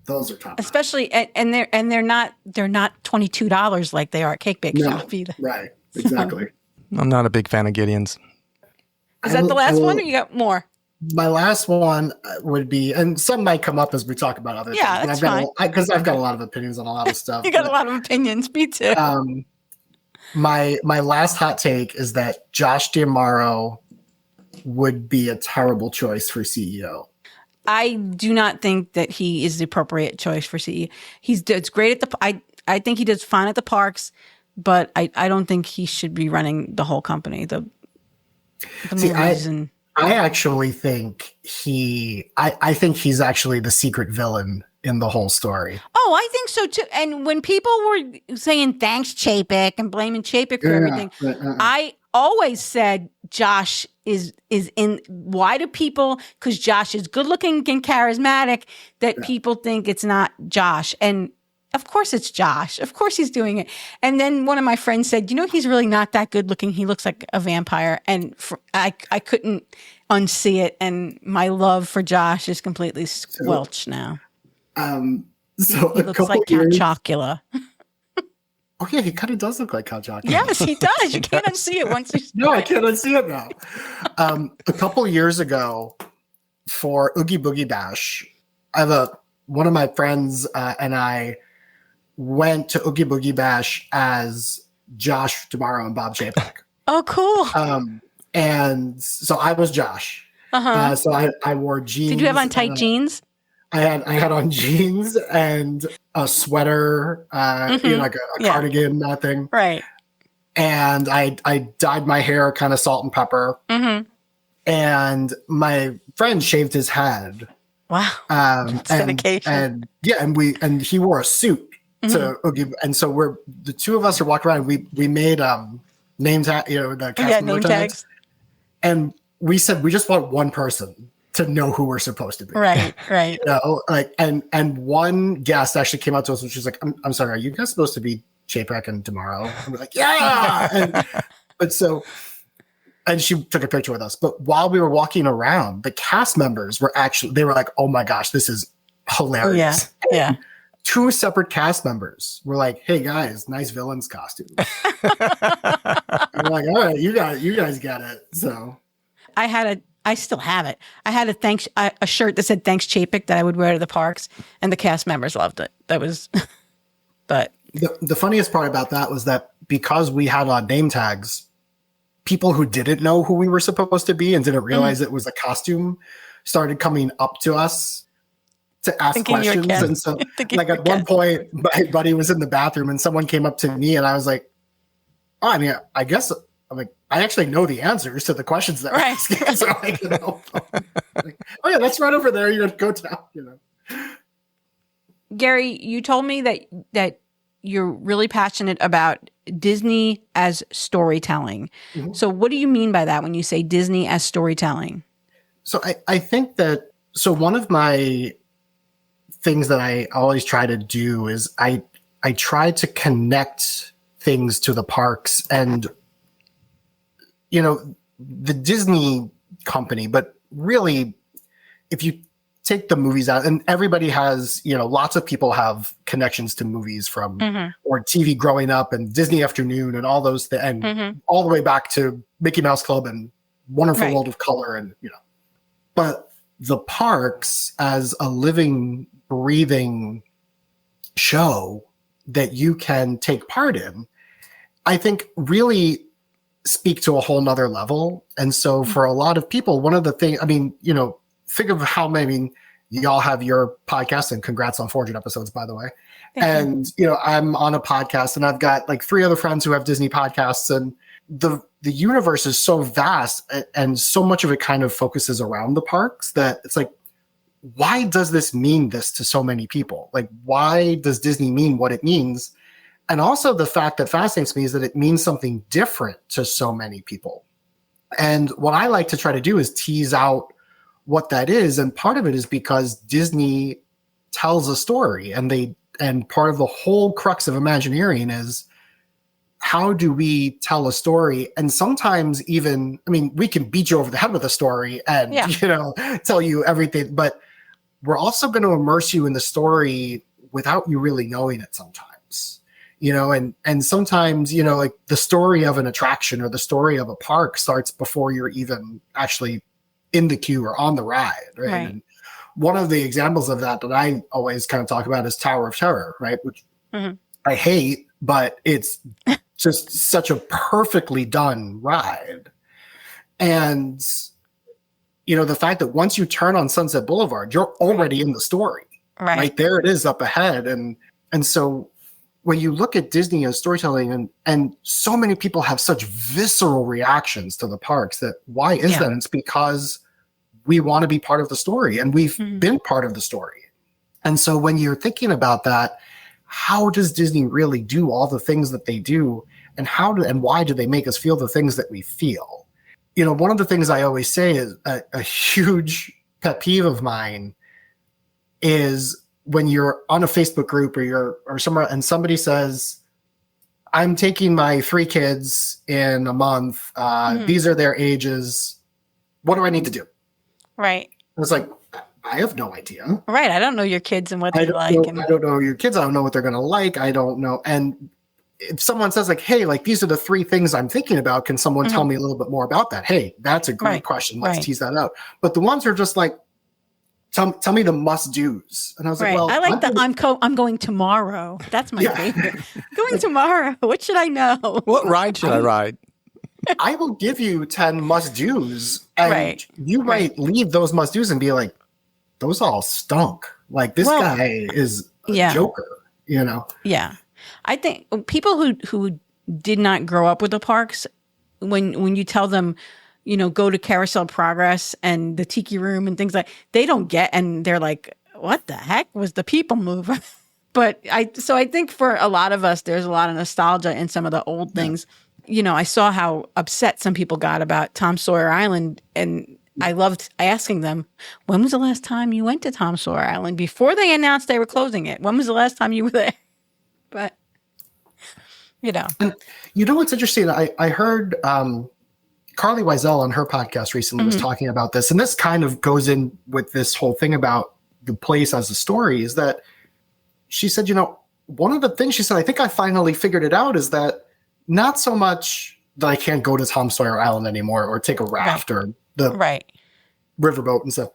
[SPEAKER 5] Those are top.
[SPEAKER 2] Especially, and they're not $22 like they are at Cake Bake Shop either.
[SPEAKER 5] Right. Exactly.
[SPEAKER 3] I'm not a big fan of Gideon's.
[SPEAKER 2] Is that the last one, or you got more?
[SPEAKER 5] My last one would be, and some might come up as we talk about other things.
[SPEAKER 2] That's fine.
[SPEAKER 5] Because I've got a lot of opinions on a lot of stuff.
[SPEAKER 2] You got a lot of opinions. Me too.
[SPEAKER 5] My last hot take is that Josh D'Amaro would be a terrible choice for CEO.
[SPEAKER 2] I do not think that he is the appropriate choice for CEO. It's great at I think he does fine at the parks, but I don't think he should be running the whole company.
[SPEAKER 5] I actually think I think he's actually the secret villain in the whole story.
[SPEAKER 2] Oh, I think so too. And when people were saying thanks Chapek and blaming Chapek for everything, I always said Josh is in. Why do people? Because Josh is good looking and charismatic. That people think it's not Josh, and of course it's Josh. Of course he's doing it. And then one of my friends said, he's really not that good looking. He looks like a vampire, and I couldn't unsee it. And my love for Josh is completely squelched now.
[SPEAKER 5] So
[SPEAKER 2] he looks like Count Chocula.
[SPEAKER 5] Oh yeah, he kind of does look like Count Chocula.
[SPEAKER 2] Yes, he does. You can't unsee it once you.
[SPEAKER 5] No, I can't unsee it now. A couple years ago, for Oogie Boogie Bash, one of my friends and I went to Oogie Boogie Bash as Josh D'Amaro and Bob Chapek.
[SPEAKER 2] Oh, cool.
[SPEAKER 5] And so I was Josh. So I wore jeans.
[SPEAKER 2] Did you have on tight jeans?
[SPEAKER 5] I had on jeans and a sweater, like a cardigan, that thing.
[SPEAKER 2] Right.
[SPEAKER 5] And I dyed my hair kind of salt and pepper. And my friend shaved his head.
[SPEAKER 2] Wow. Dedication.
[SPEAKER 5] And he wore a suit to Oogie. And so the two of us are walking around. We made name tag, the cast member tags. And we said we just want one person to know who we're supposed to be.
[SPEAKER 2] Right.
[SPEAKER 5] And one guest actually came out to us and she's like, I'm sorry, are you guys supposed to be Chapek and D'Amaro? And we're like, yeah. And she took a picture with us. But while we were walking around, the cast members they were like, oh my gosh, this is hilarious.
[SPEAKER 2] Yeah.
[SPEAKER 5] Two separate cast members were like, hey guys, nice villains costume. I'm like, all right, you guys got it. So
[SPEAKER 2] I still have it. I had a shirt that said "Thanks Chapek" that I would wear to the parks, and the cast members loved it. That was, but
[SPEAKER 5] the funniest part about that was that because we had on name tags, people who didn't know who we were supposed to be and didn't realize it was a costume started coming up to us to ask questions. And so, like at one point, my buddy was in the bathroom and someone came up to me, and I was like, "Oh, I mean, I guess." I'm like, I actually know the answers to the questions that we're asking, so I can help. Like, oh yeah, that's right over there. You're gonna go down,
[SPEAKER 2] Gary, you told me that you're really passionate about Disney as storytelling. Mm-hmm. So what do you mean by that when you say Disney as storytelling?
[SPEAKER 5] So I think that one of my things that I always try to do is I try to connect things to the parks and the Disney company, but really, if you take the movies out, and everybody has, lots of people have connections to movies from or TV growing up and Disney Afternoon and all those things, and all the way back to Mickey Mouse Club and Wonderful World of Color, and but the parks as a living, breathing show that you can take part in, I think really speak to a whole nother level. And so for a lot of people, one of the things, think of how many, y'all have your podcast, and congrats on 400 episodes, by the way. And, I'm on a podcast and I've got like 3 other friends who have Disney podcasts, and the universe is so vast and so much of it kind of focuses around the parks that it's like, why does this mean this to so many people? Like, why does Disney mean what it means? And also the fact that fascinates me is that it means something different to so many people. And what I like to try to do is tease out what that is. And part of it is because Disney tells a story, and part of the whole crux of Imagineering is, how do we tell a story? And sometimes even, we can beat you over the head with a story and, tell you everything, but we're also going to immerse you in the story without you really knowing it sometimes. And sometimes, like the story of an attraction or the story of a park starts before you're even actually in the queue or on the ride, right? And one of the examples of that I always kind of talk about is Tower of Terror, right? Which I hate, but it's just such a perfectly done ride. And, the fact that once you turn on Sunset Boulevard, you're already in the story, right? There it is up ahead. And so when you look at Disney as storytelling, and so many people have such visceral reactions to the parks, that why is that? And it's because we want to be part of the story, and we've been part of the story. And so when you're thinking about that, how does Disney really do all the things that they do, and why do they make us feel the things that we feel? One of the things I always say is a huge pet peeve of mine is when you're on a Facebook group or somewhere and somebody says, I'm taking my 3 kids in a month. These are their ages. What do I need to do?
[SPEAKER 2] Right.
[SPEAKER 5] I was like, I have no idea.
[SPEAKER 2] Right. I don't know your kids and what they like.
[SPEAKER 5] I don't know your kids. I don't know what they're going to like. I don't know. And if someone says like, hey, like these are the 3 things I'm thinking about, can someone tell me a little bit more about that? Hey, that's a great question. Let's tease that out. But the ones are just like, tell me the must-dos. And I was like, well,
[SPEAKER 2] I like I'm going tomorrow. That's my favorite. Going tomorrow. What should I know?
[SPEAKER 3] What ride should I ride?
[SPEAKER 5] I will give you 10 must-dos, and you might leave those must-dos and be like, those all stunk. Like this guy is a joker,
[SPEAKER 2] Yeah. I think people who did not grow up with the parks, when you tell them, go to Carousel Progress and the Tiki Room and things they don't get, and they're like, what the heck was the People Mover? But I think for a lot of us, there's a lot of nostalgia in some of the old things. I saw how upset some people got about Tom Sawyer Island, and I loved asking them, when was the last time you went to Tom Sawyer Island before they announced they were closing it? When was the last time you were there? But,
[SPEAKER 5] And what's interesting? I heard Carly Wiesel on her podcast recently was talking about this, and this kind of goes in with this whole thing about the place as a story, is that she said, one of the things she said, I think I finally figured it out, is that not so much that I can't go to Tom Sawyer Island anymore or take a raft or the riverboat and stuff.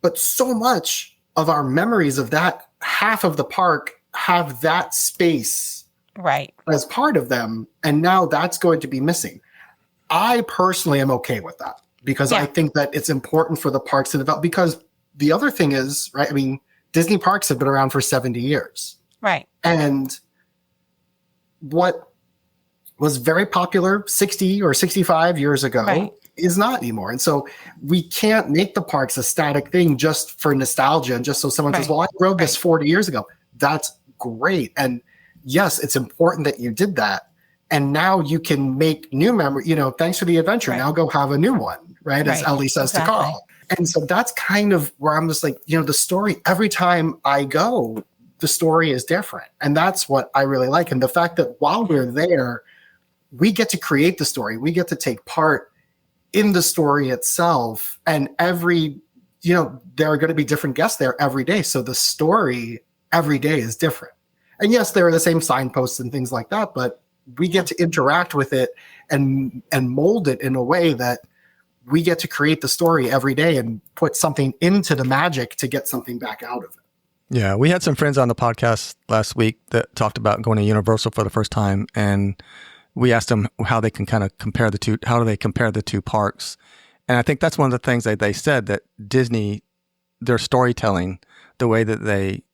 [SPEAKER 5] But so much of our memories of that half of the park have that space as part of them. And now that's going to be missing. I personally am okay with that because I think that it's important for the parks to develop. Because the other thing is, right, I mean, Disney parks have been around for 70 years.
[SPEAKER 2] Right.
[SPEAKER 5] And what was very popular 60 or 65 years ago is not anymore. And so we can't make the parks a static thing just for nostalgia and just so someone says, well, I rode this 40 years ago. That's great. And yes, it's important that you did that. And now you can make new memory, thanks for the adventure. Now go have a new one, right? As Ellie says to Carl. And so that's kind of where I'm just like, the story, every time I go, the story is different. And that's what I really like. And the fact that while we're there, we get to create the story. We get to take part in the story itself. And every, there are going to be different guests there every day. So the story every day is different. And yes, there are the same signposts and things like that, but we get to interact with it and mold it in a way that we get to create the story every day and put something into the magic to get something back out of it.
[SPEAKER 3] Yeah, we had some friends on the podcast last week that talked about going to Universal for the first time, and we asked them how they can kind of compare the two. How do they compare the two parks? And I think that's one of the things that they said, that Disney, their storytelling, the way that they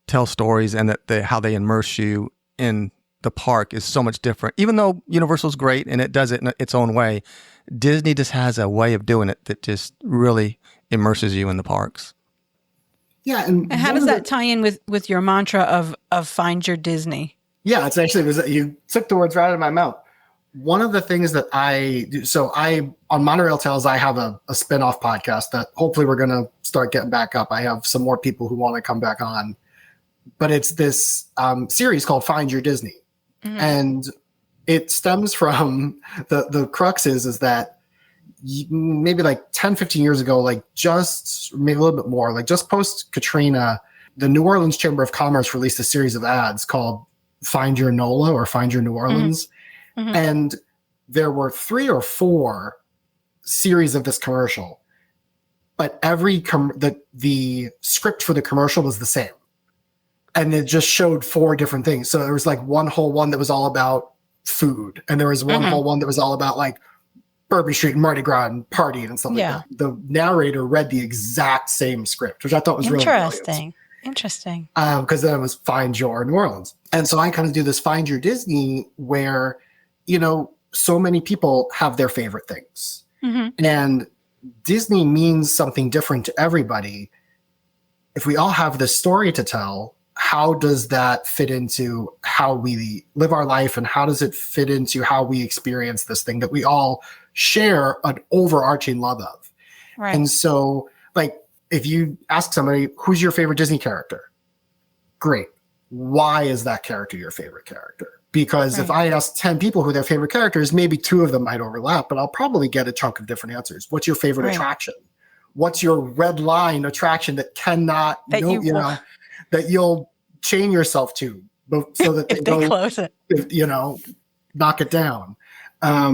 [SPEAKER 3] tell stories and that how they immerse you in the park is so much different. Even though Universal's great and it does it in its own way, Disney just has a way of doing it that just really immerses you in the parks.
[SPEAKER 5] Yeah, and
[SPEAKER 2] how does that tie in with your mantra of find your Disney?
[SPEAKER 5] Yeah, it's actually you took the words right out of my mouth. One of the things that I do, on Monorail Tales, I have a spinoff podcast that hopefully we're going to start getting back up. I have some more people who want to come back on, but it's this series called Find Your Disney, and it stems from the crux is that maybe like 10, 15 years ago, like just maybe a little bit more, like just post Katrina, the New Orleans Chamber of Commerce released a series of ads called Find Your NOLA or Find Your New Orleans. And there were 3 or 4 series of this commercial, but the script for the commercial was the same. And it just showed 4 different things. So there was like one whole one that was all about food. And there was one whole one that was all about like Bourbon Street and Mardi Gras and partying and stuff like that. The narrator read the exact same script, which I thought was really brilliant.
[SPEAKER 2] Interesting.
[SPEAKER 5] Because then it was Find Your New Orleans. And so I kind of do this Find Your Disney where, so many people have their favorite things. And Disney means something different to everybody. If we all have this story to tell, how does that fit into how we live our life? And how does it fit into how we experience this thing that we all share an overarching love of? Right. And so, like, if you ask somebody, who's your favorite Disney character? Great. Why is that character your favorite character? Because if I ask 10 people who their favorite character is, maybe 2 of them might overlap, but I'll probably get a chunk of different answers. What's your favorite attraction? What's your red line attraction that cannot, that you'll chain yourself to so that they don't
[SPEAKER 2] close it,
[SPEAKER 5] knock it down.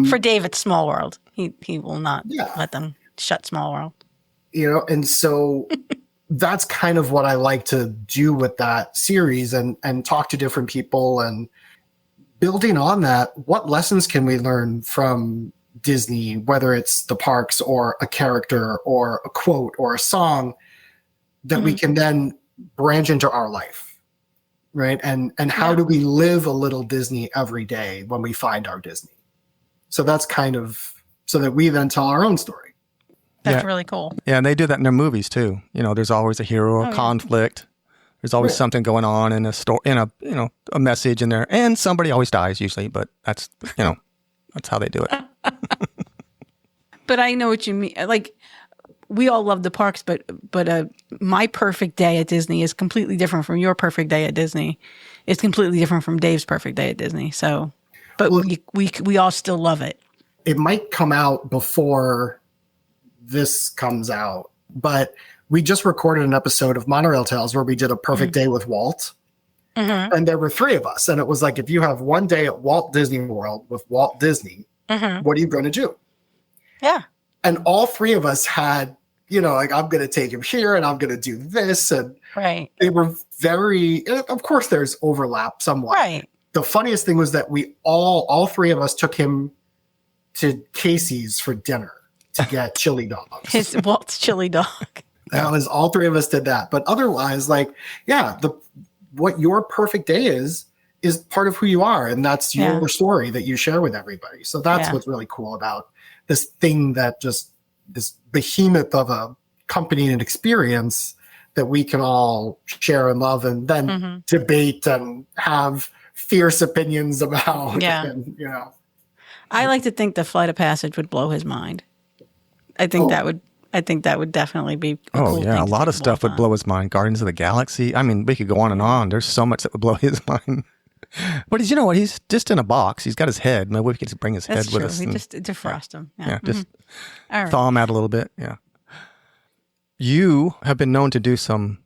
[SPEAKER 2] For Dave, it's Small World. He will not let them shut Small World.
[SPEAKER 5] And so that's kind of what I like to do with that series and talk to different people. And building on that, what lessons can we learn from Disney, whether it's the parks or a character or a quote or a song that we can then branch into our life, right? And how do we live a little Disney every day when we find our Disney? So that's kind of so that we then tell our own story.
[SPEAKER 2] That's really cool.
[SPEAKER 3] Yeah, and they do that in their movies too. There's always a hero, a conflict. There's always something going on in a story, in a message in there, and somebody always dies usually. But that's that's how they do it.
[SPEAKER 2] But I know what you mean. Like, we all love the parks, but my perfect day at Disney is completely different from your perfect day at Disney. It's completely different from Dave's perfect day at Disney. So, but we all still love it.
[SPEAKER 5] It might come out before this comes out, but we just recorded an episode of Monorail Tales where we did a perfect day with Walt. And there were 3 of us. And it was like, if you have one day at Walt Disney World with Walt Disney, what are you going to do?
[SPEAKER 2] Yeah.
[SPEAKER 5] And all 3 of us had, like, I'm going to take him here and I'm going to do this. And they were very, of course, there's overlap somewhat.
[SPEAKER 2] Right.
[SPEAKER 5] The funniest thing was that we all 3 of us took him to Casey's for dinner to get chili dogs.
[SPEAKER 2] His Walt's chili dog.
[SPEAKER 5] That was all 3 of us did that. But otherwise, like, what your perfect day is part of who you are. And that's your story that you share with everybody. So that's what's really cool about this thing that just this behemoth of a company and experience that we can all share and love and then debate and have fierce opinions about.
[SPEAKER 2] Yeah.
[SPEAKER 5] And,
[SPEAKER 2] I like to think the Flight of Passage would blow his mind. I think that would definitely be a cool thing
[SPEAKER 3] a lot of stuff would blow his mind. Guardians of the Galaxy. I mean, we could go on and on. There's so much that would blow his mind. But you know what? He's just in a box. He's got his head. Maybe we could just bring his head with us.
[SPEAKER 2] We just defrost him.
[SPEAKER 3] Just thaw him out a little bit. Yeah. You have been known to do some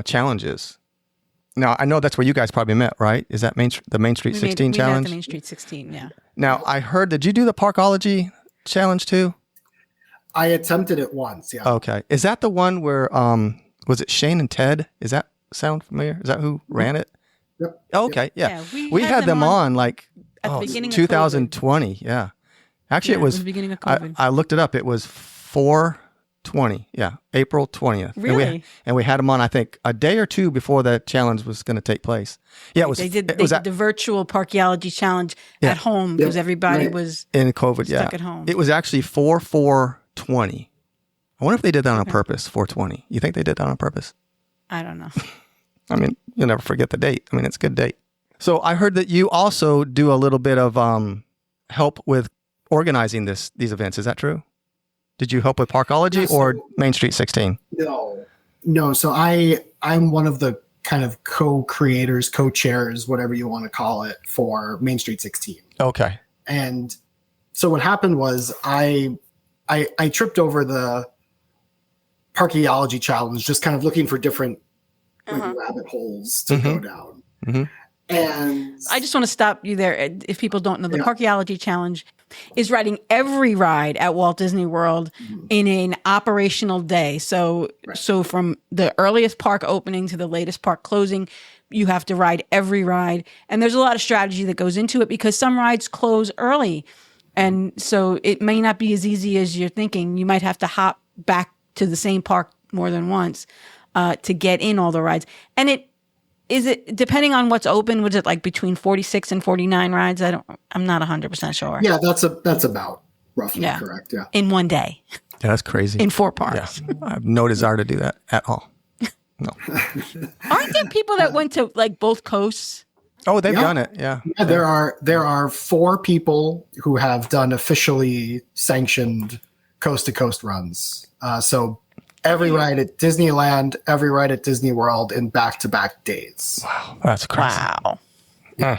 [SPEAKER 3] challenges. Now, I know that's where you guys probably met, right? Is that the Main Street 16 challenge?
[SPEAKER 2] We met the Main Street 16, yeah.
[SPEAKER 3] Now, I heard, did you do the Parkology challenge too?
[SPEAKER 5] I attempted it once, yeah.
[SPEAKER 3] Okay. Is that the one where, was it Shane and Ted? Is that sound familiar? Is that who ran it?
[SPEAKER 5] Yep.
[SPEAKER 3] Okay, yeah. We had them on like
[SPEAKER 2] at the beginning of
[SPEAKER 3] 2020, yeah. Actually, it was
[SPEAKER 2] the beginning of COVID.
[SPEAKER 3] I looked it up. It was 4/20, yeah, April 20th.
[SPEAKER 2] Really?
[SPEAKER 3] And we had them on, I think, a day or 2 before the challenge was going to take place. Yeah, it was.
[SPEAKER 2] They did the virtual Parkology challenge at home because everybody was
[SPEAKER 3] in COVID.
[SPEAKER 2] stuck at home.
[SPEAKER 3] It was actually 4/4/20. I wonder if they did that on purpose. 4/20. You think they did that on purpose?
[SPEAKER 2] I don't know.
[SPEAKER 3] I mean, you'll never forget the date. I mean, it's a good date. So I heard that you also do a little bit of help with organizing these events. Is that true? Did you help with Parkology or Main Street 16?
[SPEAKER 5] No. So I'm one of the kind of co-creators, co-chairs, whatever you want to call it, for Main Street 16.
[SPEAKER 3] Okay.
[SPEAKER 5] And so what happened was I tripped over the Parkology challenge, just kind of looking for different rabbit holes to go down. And
[SPEAKER 2] I just want to stop you there. If people don't know, the Parkology challenge is riding every ride at Walt Disney World in an operational day. So from the earliest park opening to the latest park closing, you have to ride every ride. And there's a lot of strategy that goes into it because some rides close early. And so it may not be as easy as you're thinking. You might have to hop back to the same park more than once to get in all the rides. And it depending on what's open, was it like between 46 and 49 rides? I'm not 100% sure.
[SPEAKER 5] Yeah, that's about roughly correct. Yeah.
[SPEAKER 2] In one day.
[SPEAKER 3] Yeah, that's crazy.
[SPEAKER 2] In 4 parks.
[SPEAKER 3] Yeah. I have no desire to do that at all. No.
[SPEAKER 2] Aren't there people that went to like both coasts?
[SPEAKER 3] Oh, they've done it. Yeah.
[SPEAKER 5] There are 4 people who have done officially sanctioned coast to coast runs. So every ride at Disneyland, every ride at Disney World in back-to-back days.
[SPEAKER 3] Wow, that's crazy.
[SPEAKER 2] Wow.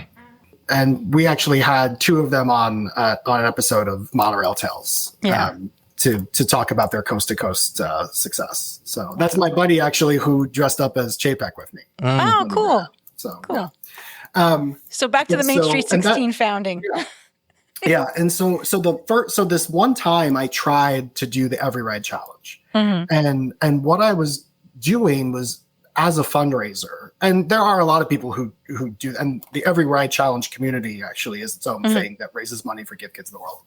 [SPEAKER 5] And we actually had 2 of them on an episode of Monorail Tales to talk about their coast-to-coast success. So that's my buddy actually who dressed up as Chapek with me.
[SPEAKER 2] Oh, cool.
[SPEAKER 5] So
[SPEAKER 2] cool. So back to the Main Street 16 founding.
[SPEAKER 5] And so this one time I tried to do the Every Ride Challenge. And what I was doing was as a fundraiser, and there are a lot of people who do, and the Every Ride Challenge community actually is its own thing that raises money for Give Kids the World.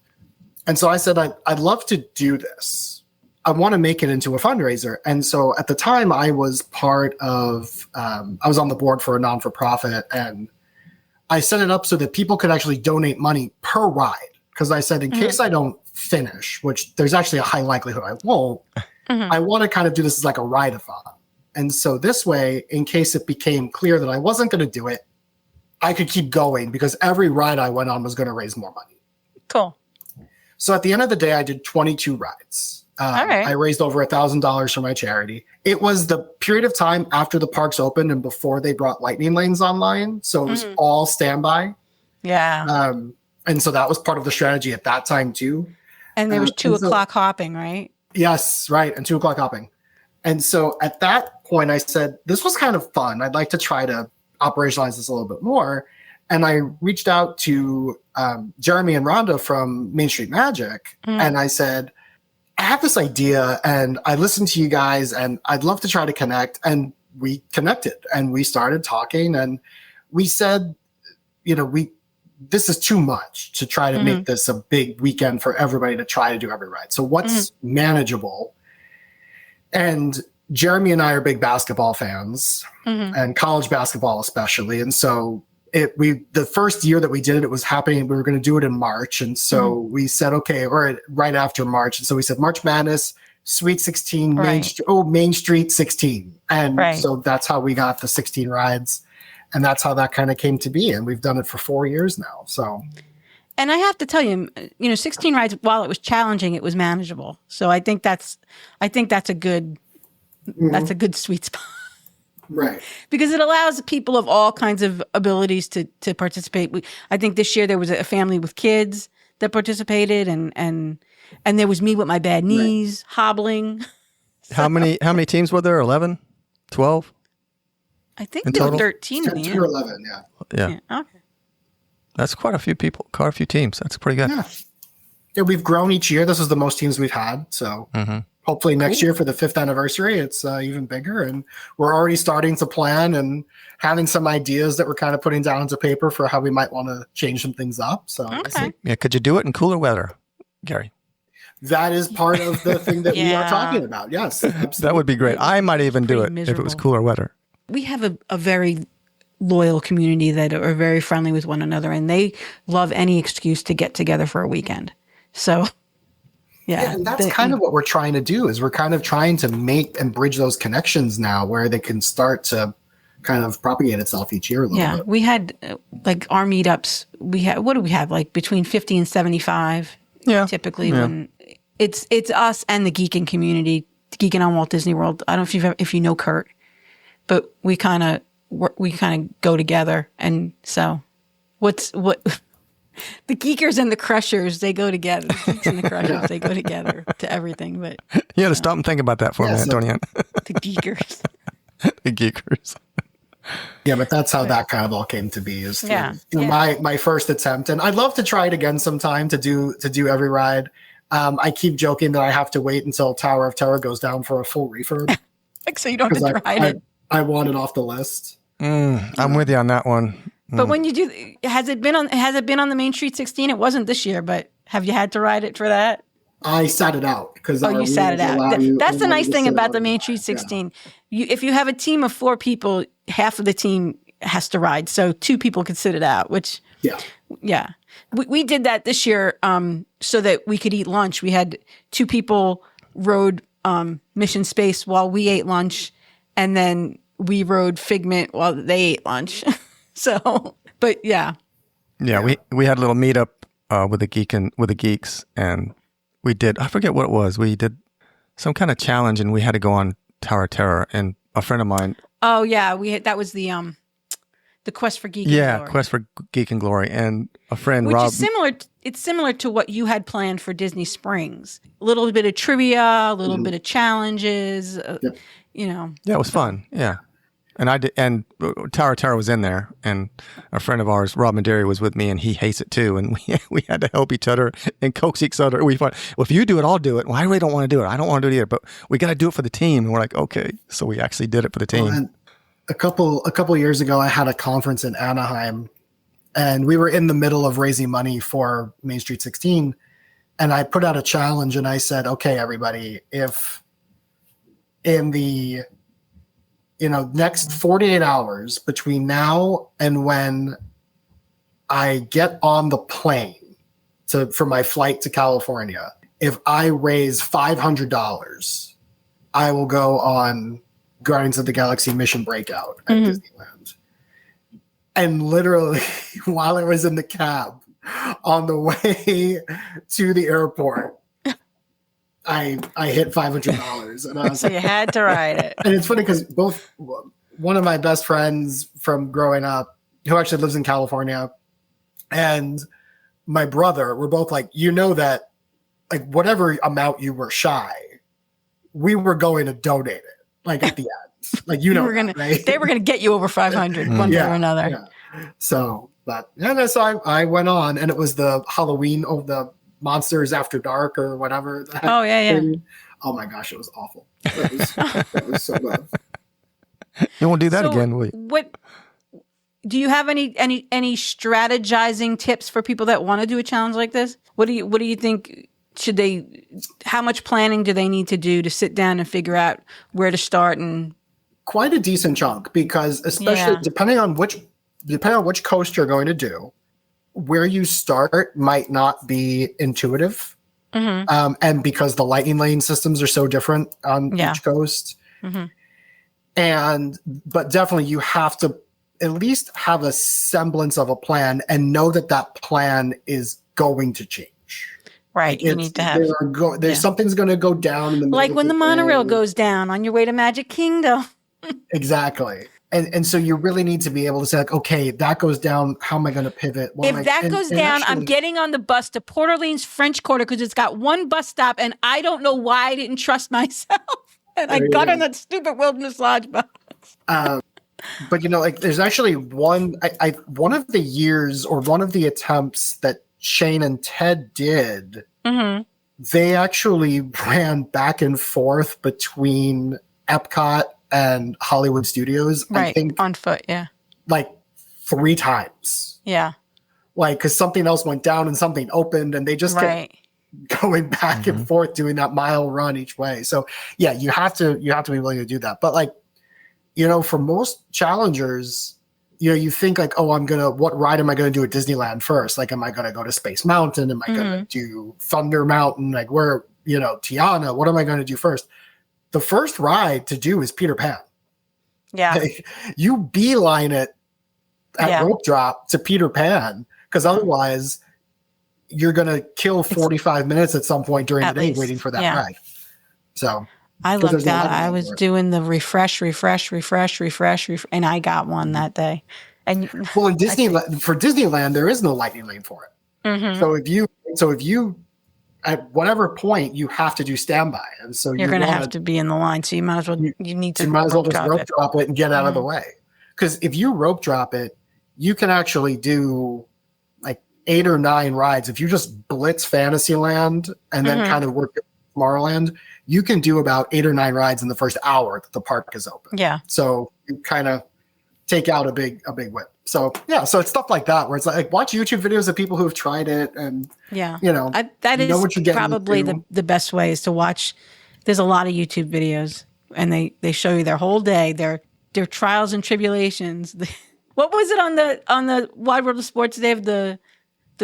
[SPEAKER 5] And so I said, I'd love to do this. I want to make it into a fundraiser. And so at the time I was part of, I was on the board for a non-for-profit, and I set it up so that people could actually donate money per ride. Because I said, in case I don't finish, which there's actually a high likelihood I won't, I want to kind of do this as like a ride-a-thon. And so this way, in case it became clear that I wasn't going to do it, I could keep going because every ride I went on was going to raise more money.
[SPEAKER 2] Cool.
[SPEAKER 5] So at the end of the day, I did 22 rides.
[SPEAKER 2] All right.
[SPEAKER 5] I raised over $1,000 for my charity. It was the period of time after the parks opened and before they brought lightning lanes online. So it was all standby.
[SPEAKER 2] Yeah.
[SPEAKER 5] And so that was part of the strategy at that time too.
[SPEAKER 2] And there was 2 o'clock hopping, right?
[SPEAKER 5] Yes, right. And 2 o'clock hopping. And so at that point I said, this was kind of fun. I'd like to try to operationalize this a little bit more. And I reached out to Jeremy and Rhonda from Main Street Magic, and I said, I have this idea, and I listened to you guys, and I'd love to try to connect. And we connected, and we started talking, and we said, this is too much to try to make this a big weekend for everybody to try to do every ride. So what's manageable? And Jeremy and I are big basketball fans, and college basketball especially. And so the first year that we did it, it was happening. We were going to do it in March. And so we said, okay, or right after March. And so we said March Madness, Sweet 16, Main Street 16. And so that's how we got the 16 rides. And that's how that kind of came to be. And we've done it for 4 years now. So,
[SPEAKER 2] and I have to tell you, 16 rides, while it was challenging, it was manageable. So I think that's a good, that's a good sweet spot.
[SPEAKER 5] Right.
[SPEAKER 2] Because it allows people of all kinds of abilities to participate. I think this year there was a family with kids that participated, and there was me with my bad knees hobbling. So,
[SPEAKER 3] how many teams were there? 11? 12?
[SPEAKER 2] I think there were 13 in the
[SPEAKER 5] 10
[SPEAKER 2] end.
[SPEAKER 5] or 11,
[SPEAKER 2] Yeah. Okay.
[SPEAKER 3] That's quite a few people, quite a few teams. That's pretty good.
[SPEAKER 5] Yeah, we've grown each year. This is the most teams we've had. So hopefully next year for the 5th anniversary, it's even bigger. And we're already starting to plan and having some ideas that we're kind of putting down into paper for how we might want to change some things up. So
[SPEAKER 3] yeah, could you do it in cooler weather, Gary?
[SPEAKER 5] That is part of the thing that we are talking about. Yes, absolutely.
[SPEAKER 3] That would be great. I might even do it if it was cooler weather.
[SPEAKER 2] We have a very loyal community that are very friendly with one another, and they love any excuse to get together for a weekend. So, yeah,
[SPEAKER 5] and that's kind of what we're trying to do. Is we're kind of trying to make and bridge those connections now, where they can start to kind of propagate itself each year a little bit.
[SPEAKER 2] We had like our meetups. What do we have? Like between 50 and 75.
[SPEAKER 3] Yeah,
[SPEAKER 2] typically when it's us and the geeking community, geeking on Walt Disney World. I don't know if you know Kurt, but we kind of go together. And so, what the geekers and the crushers, they go together. The geeks and the crushers, they go together to everything. But
[SPEAKER 3] you had to stop and think about that for a minute, don't you?
[SPEAKER 2] The geekers.
[SPEAKER 3] The geekers.
[SPEAKER 5] Yeah, but that's how that kind of all came to be. Is my first attempt, and I'd love to try it again sometime to do every ride. I keep joking that I have to wait until Tower of Terror goes down for a full refurb.
[SPEAKER 2] So you don't have to ride it.
[SPEAKER 5] I want it off the list.
[SPEAKER 3] I'm with you on that one.
[SPEAKER 2] But when you do, has it been on the Main Street 16? It wasn't this year, but have you had to ride it for that?
[SPEAKER 5] I sat it out because
[SPEAKER 2] you sat it out. That's the nice thing about the Main Street 16. Yeah. If you have a team of 4 people, half of the team has to ride, so 2 people can sit it out. Which we did that this year so that we could eat lunch. We had 2 people rode Mission Space while we ate lunch, and then we rode Figment while they ate lunch. So, but we had a little meetup with the geeks, and we did, I forget what it was. We did some kind of challenge, and we had to go on Tower of Terror, and a friend of mine. Oh yeah, that was the Quest for Geek and Glory.
[SPEAKER 3] Yeah, Quest for Geek and Glory, and a friend
[SPEAKER 2] Which
[SPEAKER 3] Rob.
[SPEAKER 2] is similar. It's similar to what you had planned for Disney Springs. A little bit of trivia, a little bit of challenges. Yeah,
[SPEAKER 3] it was fun. Yeah. And I did, and Tower of Terror was in there, and a friend of ours, Rob Manderi, was with me, and he hates it too. And we had to help each other and coax each other. We thought, well, if you do it, I'll do it. Well, I really don't want to do it. I don't want to do it either, but we got to do it for the team. And we're like, okay, so we actually did it for the team.
[SPEAKER 5] And a couple years ago, I had a conference in Anaheim, and we were in the middle of raising money for Main Street 16, and I put out a challenge, and I said, okay, everybody, if in the next 48 hours between now and when I get on the plane for my flight to California, if I raise $500, I will go on Guardians of the Galaxy Mission Breakout at Disneyland. And literally, while I was in the cab on the way to the airport, I hit $500, and I was
[SPEAKER 2] so you had to ride it.
[SPEAKER 5] And it's funny because one of my best friends from growing up, who actually lives in California, and my brother were both like, that, like, whatever amount you were shy, we were going to donate it, like, at the end. Like, you know, right?
[SPEAKER 2] They were gonna get you over 500 one way or another.
[SPEAKER 5] Yeah. So, but yeah, so I went on, and it was the Halloween of the Monsters After Dark or whatever.
[SPEAKER 2] Oh yeah.
[SPEAKER 5] Oh my gosh, it was awful. That was so bad.
[SPEAKER 3] You won't do that again, will you?
[SPEAKER 2] What do you have any strategizing tips for people that want to do a challenge like this? What do you think how much planning do they need to do to sit down and figure out where to start? And
[SPEAKER 5] quite a decent chunk, because especially depending on which coast you're going to do, where you start might not be intuitive. And because the lightning lane systems are so different on each coast. But definitely you have to at least have a semblance of a plan and know that plan is going to change.
[SPEAKER 2] Right. You need to have
[SPEAKER 5] something's going to go down in the middle,
[SPEAKER 2] like when the monorail goes down on your way to Magic Kingdom.
[SPEAKER 5] Exactly. And so you really need to be able to say, like, okay, that goes down. How am I going to pivot?
[SPEAKER 2] If that goes down, I'm getting on the bus to Port Orleans French Quarter because it's got one bus stop, and I don't know why I didn't trust myself. And I got on that stupid Wilderness Lodge bus.
[SPEAKER 5] But, you know, like there's actually one of the years or one of the attempts that Shane and Ted did, they actually ran back and forth between Epcot and Hollywood Studios.
[SPEAKER 2] Right,
[SPEAKER 5] I think
[SPEAKER 2] on foot,
[SPEAKER 5] like 3 times.
[SPEAKER 2] Yeah.
[SPEAKER 5] Like, because something else went down and something opened, and they just kept going back and forth doing that mile run each way. So yeah, you have to be willing to do that. But like, you know, for most challengers, you know, you think like, oh, what ride am I going to do at Disneyland first? Like, am I going to go to Space Mountain? Am I going to do Thunder Mountain? Like, where, you know, Tiana, what am I going to do first? The first ride to do is Peter Pan.
[SPEAKER 2] Yeah.
[SPEAKER 5] Like, you beeline it at rope drop to Peter Pan, because otherwise you're going to kill 45 minutes at some point during the day waiting for that ride. So
[SPEAKER 2] I lucked out. I was doing the refresh, and I got one that day. And
[SPEAKER 5] well, in Disneyland, there is no lightning lane for it. So if you at whatever point you have to do standby, and so
[SPEAKER 2] you're going to have to be in the line. So you might as well just
[SPEAKER 5] rope drop it and get out of the way. Because if you rope drop it, you can actually do like 8 or 9 rides. If you just blitz Fantasyland and then kind of work Tomorrowland, you can do about 8 or 9 rides in the first hour that the park is open. Yeah. So you kind of take out a big whip. So yeah, so it's stuff like that where it's like watch YouTube videos of people who have tried it, and you know
[SPEAKER 2] that is probably the best way is to watch. There's a lot of YouTube videos, and they show you their whole day, their trials and tribulations. What was it on the Wide World of Sports Day of the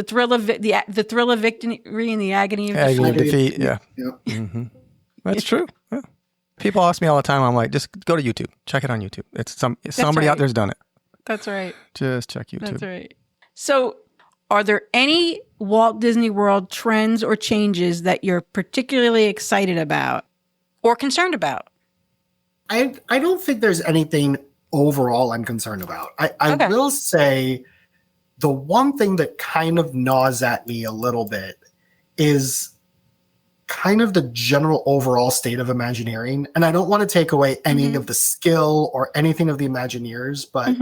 [SPEAKER 2] thrill of the thrill of victory and the agony of
[SPEAKER 3] defeat? Yeah. That's true. Yeah. People ask me all the time. I'm like, just go to YouTube. Check it on YouTube. It's somebody out there's done it.
[SPEAKER 2] That's right.
[SPEAKER 3] Just check YouTube.
[SPEAKER 2] That's right. So, are there any Walt Disney World trends or changes that you're particularly excited about or concerned about?
[SPEAKER 5] I don't think there's anything overall I'm concerned about. I will say the one thing that kind of gnaws at me a little bit is kind of the general overall state of Imagineering. And I don't want to take away any of the skill or anything of the Imagineers, but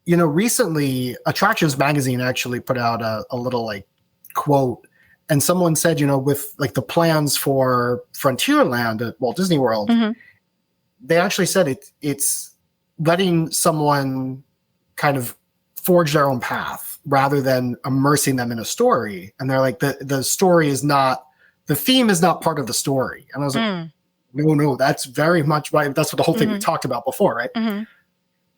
[SPEAKER 5] you know, recently Attractions Magazine actually put out a little like quote, and someone said, you know, with like the plans for Frontierland at Walt Disney World, they actually said it's letting someone kind of forge their own path rather than immersing them in a story. And they're like, the story is not, the theme is not part of the story. And I was like, no, that's very much right. That's what the whole thing we talked about before, right?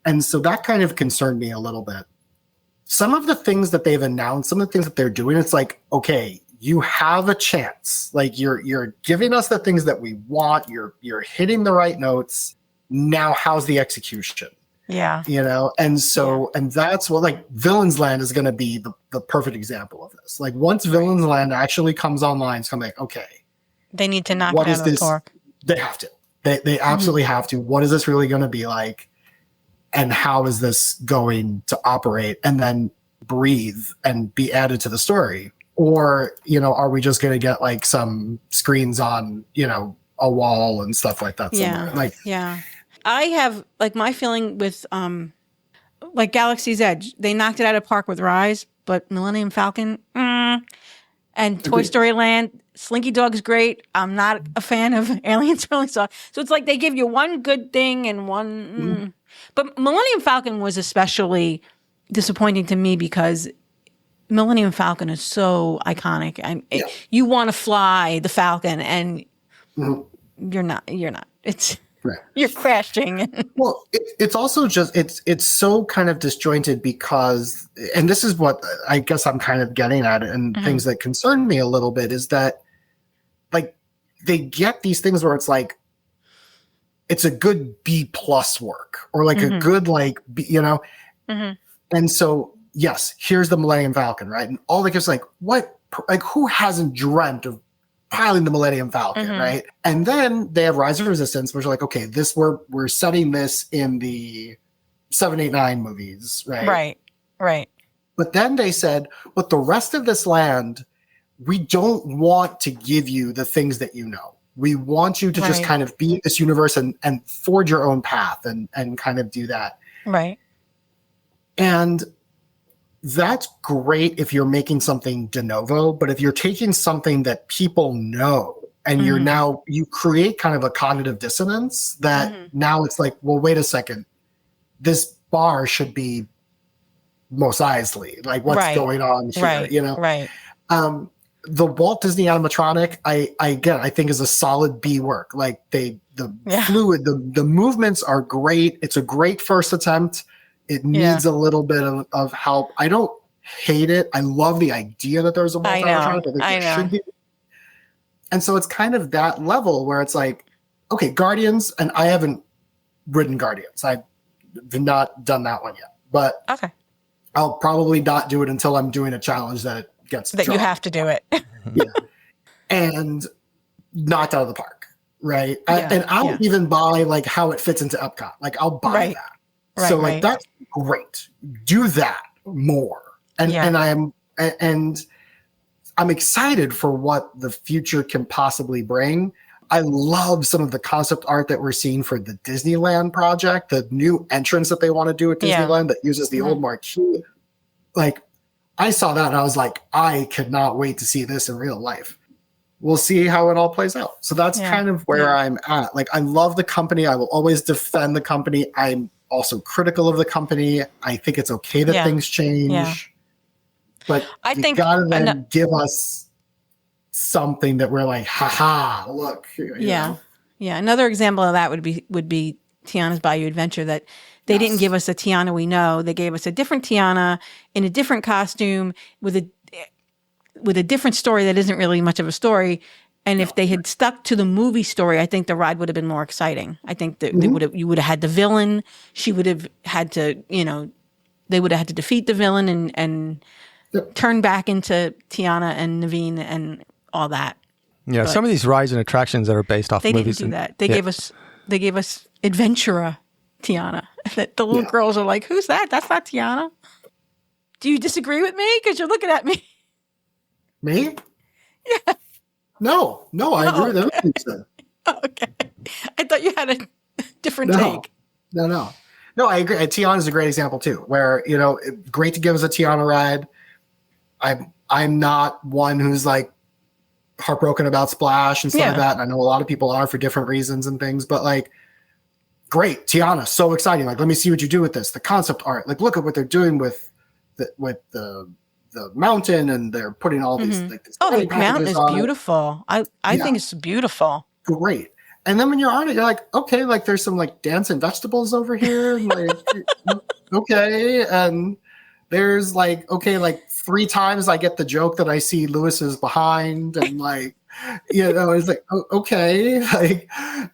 [SPEAKER 5] And so that kind of concerned me a little bit. Some of the things that they've announced, some of the things that they're doing, it's like, okay, you have a chance. Like you're giving us the things that we want. You're hitting the right notes. Now, how's the execution?
[SPEAKER 2] Yeah.
[SPEAKER 5] You know, and so, and that's what like Villains Land is going to be the perfect example of this. Like once Villains Land actually comes online, it's going to be like, okay.
[SPEAKER 2] They need to knock it out of the park.
[SPEAKER 5] They have to. They absolutely have to. What is this really going to be like? And how is this going to operate and then breathe and be added to the story? Or, you know, are we just going to get like some screens on, you know, a wall and stuff like that?
[SPEAKER 2] Yeah.
[SPEAKER 5] Like,
[SPEAKER 2] I have like my feeling with like Galaxy's Edge. They knocked it out of the park with Rise, but Millennium Falcon and Toy Story Land, Slinky Dog's great. I'm not a fan of Alien Swirling Sauce. So it's like they give you one good thing and one. But Millennium Falcon was especially disappointing to me because Millennium Falcon is so iconic. You want to fly the Falcon, and you're not. It's you're crashing.
[SPEAKER 5] Well, it's also just it's so kind of disjointed because, and this is what I guess I'm kind of getting at, and things that concern me a little bit is that, like, they get these things where it's like it's a good B+ work or like a good like B, and so. Yes, here's the Millennium Falcon, right? And all the kids like, what? Like, who hasn't dreamt of piloting the Millennium Falcon, right? And then they have Rise of Resistance, which are like, okay, we're setting this in the 7, 8, 9 movies, right?
[SPEAKER 2] Right.
[SPEAKER 5] But then they said, but the rest of this land, we don't want to give you the things that you know. We want you to just kind of be in this universe and forge your own path and kind of do that.
[SPEAKER 2] Right.
[SPEAKER 5] And that's great if you're making something de novo, but if you're taking something that people know and you create kind of a cognitive dissonance that now it's like, well, wait a second, this bar should be Mos Eisley. Like, what's going on here?
[SPEAKER 2] Right.
[SPEAKER 5] The Walt Disney animatronic, I think is a solid B work. Like the fluid, the movements are great. It's a great first attempt. It needs a little bit of help. I don't hate it. I love the idea that there's a Walt animatronic. I think there should be. And so it's kind of that level where it's like, okay, Guardians, and I haven't ridden Guardians. I've not done that one yet. But I'll probably not do it until I'm doing a challenge that gets
[SPEAKER 2] that you have to do it.
[SPEAKER 5] And knocked out of the park, right? And I'll even buy like how it fits into Epcot. Like I'll buy that. So like that's great. Do that more. And I'm excited for what the future can possibly bring. I love some of the concept art that we're seeing for the Disneyland project, the new entrance that they want to do at Disneyland that uses the old marquee. Like I saw that and I was like, I could not wait to see this in real life. We'll see how it all plays out. So that's kind of where I'm at. Like I love the company. I will always defend the company. I'm also critical of the company. I think it's okay that things change, but I think gotta then give us something that we're like, haha, look. You know?
[SPEAKER 2] Another example of that would be Tiana's Bayou Adventure. That they didn't give us a Tiana we know. They gave us a different Tiana in a different costume with a different story that isn't really much of a story. And if they had stuck to the movie story, I think the ride would have been more exciting. I think that you would have had the villain. She would have had to, they would have had to defeat the villain and turn back into Tiana and Naveen and all that.
[SPEAKER 3] Yeah, but some of these rides and attractions that are based off movies.
[SPEAKER 2] They didn't do that. They gave us Adventura Tiana. That the little girls are like, who's that? That's not Tiana. Do you disagree with me? Because you're looking at me.
[SPEAKER 5] Me?
[SPEAKER 2] Yeah.
[SPEAKER 5] No, I agree with everything you said.
[SPEAKER 2] Okay. I thought you had a different take.
[SPEAKER 5] No, I agree. Tiana is a great example too, where, great to give us a Tiana ride. I'm not one who's like heartbroken about Splash and stuff like that. And I know a lot of people are for different reasons and things, but like, great, Tiana, so exciting. Like, let me see what you do with this. The concept art, like, look at what they're doing with the mountain, and they're putting all these like this
[SPEAKER 2] the mountain is beautiful. I think it's beautiful.
[SPEAKER 5] Great. And then when you're on it, you're like, okay, like there's some like dancing vegetables over here. Like, okay. And there's like, okay, like 3 times I get the joke that I see Lewis is behind, and like, it's like, okay. Like,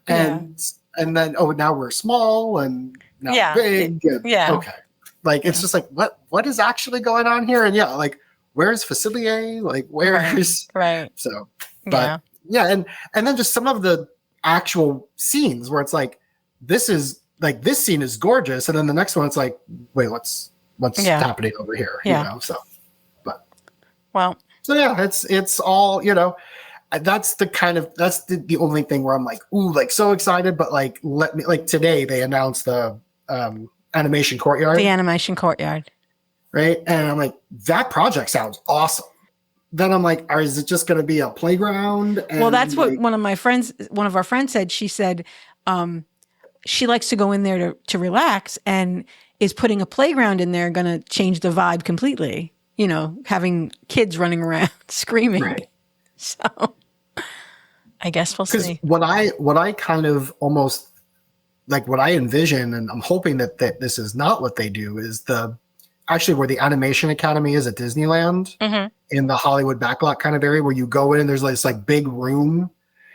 [SPEAKER 5] and then, now we're small and now big. And, okay. Like, it's just like, what is actually going on here? And like, where's Facilier? Like, where's so, but and then just some of the actual scenes where it's like, this scene is gorgeous. And then the next one, it's like, wait, what's happening over here? So, but,
[SPEAKER 2] well,
[SPEAKER 5] so it's all, that's the only thing where I'm like, ooh, like so excited, but like let me, like today they announced the animation courtyard.
[SPEAKER 2] The animation courtyard.
[SPEAKER 5] Right. And I'm like, that project sounds awesome. Then I'm like, is it just going to be a playground? And
[SPEAKER 2] well, that's what
[SPEAKER 5] like,
[SPEAKER 2] one of our friends said. She said she likes to go in there to relax, and is putting a playground in there going to change the vibe completely? You know, having kids running around screaming.
[SPEAKER 5] Right.
[SPEAKER 2] So I guess we'll see.
[SPEAKER 5] What I kind of almost like what I envision, and I'm hoping that this is not what they do, is actually where the Animation Academy is at Disneyland in the Hollywood backlot kind of area where you go in and there's like this like big room.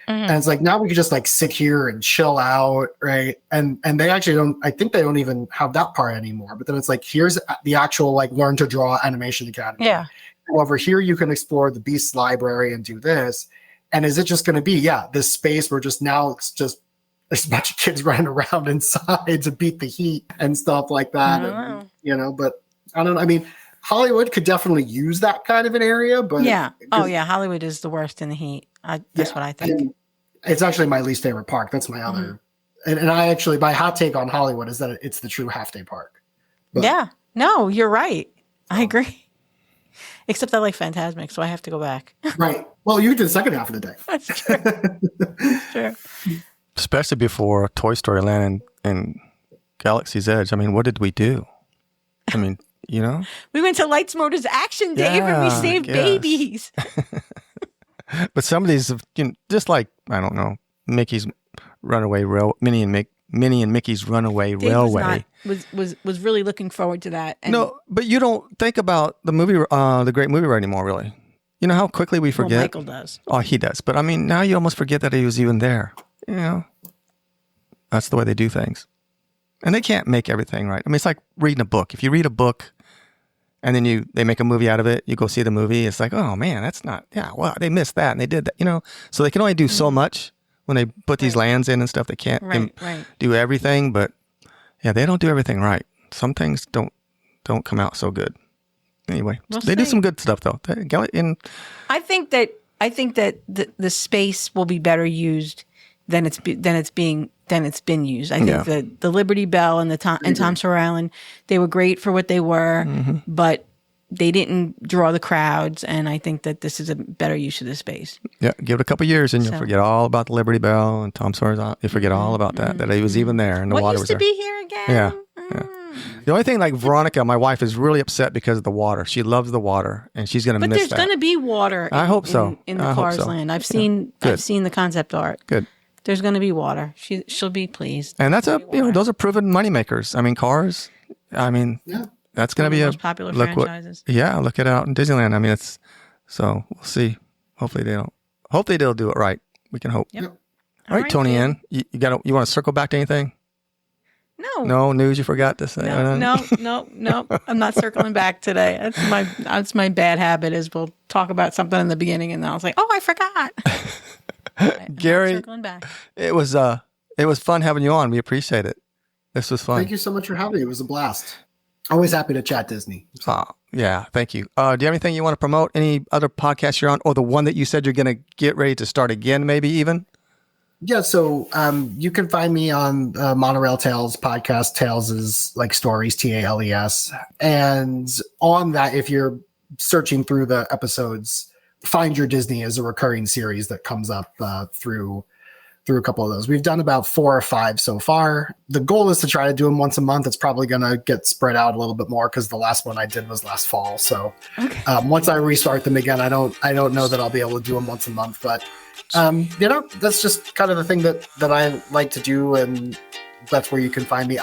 [SPEAKER 5] And it's like, now we can just like sit here and chill out. Right. And they actually I think they don't even have that part anymore, but then it's like, here's the actual like learn to draw Animation Academy.
[SPEAKER 2] Yeah.
[SPEAKER 5] Over here, you can explore the Beast Library and do this. And is it just going to be, this space where just now it's just, there's a bunch of kids running around inside to beat the heat and stuff like that. But I don't know. I mean, Hollywood could definitely use that kind of an area, but
[SPEAKER 2] Hollywood is the worst in the heat. That's what I think.
[SPEAKER 5] It's actually my least favorite park. That's my other, and I actually, my hot take on Hollywood is that it's the true half-day park. But,
[SPEAKER 2] no, you're right. I agree. Except I like Fantasmic, so I have to go back.
[SPEAKER 5] Right. Well, you did the second half of the day.
[SPEAKER 2] That's true. Sure.
[SPEAKER 3] Especially before Toy Story Land and Galaxy's Edge. I mean, what did we do? I mean, we
[SPEAKER 2] went to Lights, Motors, Action, Dave, and we saved babies.
[SPEAKER 3] But some of these, just like, I don't know, Mickey's Runaway Minnie and Mickey's Runaway
[SPEAKER 2] Dave
[SPEAKER 3] Railway
[SPEAKER 2] was really looking forward to that. And
[SPEAKER 3] no, but you don't think about the movie, the Great Movie Ride anymore, really. You know how quickly we forget.
[SPEAKER 2] Well, Michael does.
[SPEAKER 3] Oh, he does. But I mean, now you almost forget that he was even there. That's the way they do things, and they can't make everything right. I mean, it's like reading a book. If you read a book, and then they make a movie out of it, you go see the movie. It's like, oh man, that's not. Yeah, well, they missed that, and they did that. So they can only do so much when they put these lands in and stuff. They can't do everything, but they don't do everything right. Some things don't come out so good. Anyway, they do some good stuff though.
[SPEAKER 2] I think that the space will be better used than it's been used. I think the Liberty Bell and Tom Sawyer Island, they were great for what they were, but they didn't draw the crowds, and I think that this is a better use of the space. Yeah, give it a couple of years and you'll forget all about the Liberty Bell and Tom Sawyer's Island. You forget all about that he was even there and the water was there. What used to be here again?
[SPEAKER 3] Yeah. The only thing, like Veronica, my wife, is really upset because of the water. She loves the water, and she's going to miss that.
[SPEAKER 2] But there's going to be water.
[SPEAKER 3] I hope so.
[SPEAKER 2] In the Cars land, I've seen the concept art.
[SPEAKER 3] Good.
[SPEAKER 2] There's going to be water. She'll be pleased.
[SPEAKER 3] And that's those are proven moneymakers. I mean, Cars. I mean, that's going to be
[SPEAKER 2] a most popular franchises.
[SPEAKER 3] Look it out in Disneyland. I mean, so we'll see. Hopefully they'll do it right. We can hope.
[SPEAKER 2] Yep.
[SPEAKER 3] All right, Tony Ann, you want to circle back to anything? No news you forgot to say.
[SPEAKER 2] No. I'm not circling back today. That's my bad habit. Is we'll talk about something in the beginning and then I'll say, "Oh, I forgot."
[SPEAKER 3] Gary,
[SPEAKER 2] circling back.
[SPEAKER 3] It was fun having you on. We appreciate it. This was fun.
[SPEAKER 5] Thank you so much for having me. It was a blast. Always happy to chat Disney.
[SPEAKER 3] Yeah, thank you. Do you have anything you want to promote? Any other podcasts you're on, or the one that you said you're going to get ready to start again, maybe even?
[SPEAKER 5] Yeah, so you can find me on Monorail Tales podcast. Tales is like stories, Tales. And on that, if you're searching through the episodes, Find Your Disney is a recurring series that comes up through a couple of those. We've done about 4 or 5 so far. The goal is to try to do them once a month. It's probably going to get spread out a little bit more because the last one I did was last fall. So once I restart them again, I don't know that I'll be able to do them once a month, but that's just kind of the thing that I like to do, and that's where you can find me.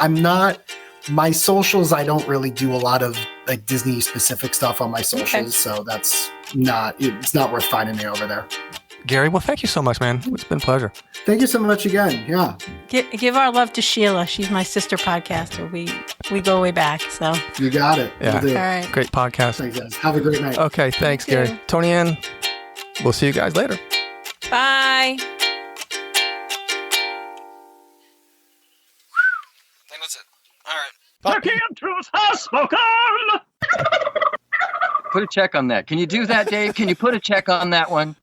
[SPEAKER 5] My socials, I don't really do a lot of like Disney specific stuff on my socials, so it's not worth finding me over there.
[SPEAKER 3] Gary, well, thank you so much, man. It's been a pleasure.
[SPEAKER 5] Thank you so much again. Yeah.
[SPEAKER 2] Give our love to Sheila. She's my sister podcaster. We go way back, so.
[SPEAKER 5] You got it.
[SPEAKER 3] Yeah.
[SPEAKER 2] All right.
[SPEAKER 3] Great podcast.
[SPEAKER 5] Thanks, guys. Have a great night.
[SPEAKER 3] Okay, thanks, Gary. Tony Ann, we'll see you guys later.
[SPEAKER 2] Bye.
[SPEAKER 3] I think that's it. All right.
[SPEAKER 6] Turkey and truth has spoken.
[SPEAKER 1] Put a check on that. Can you do that, Dave? Can you put a check on that one?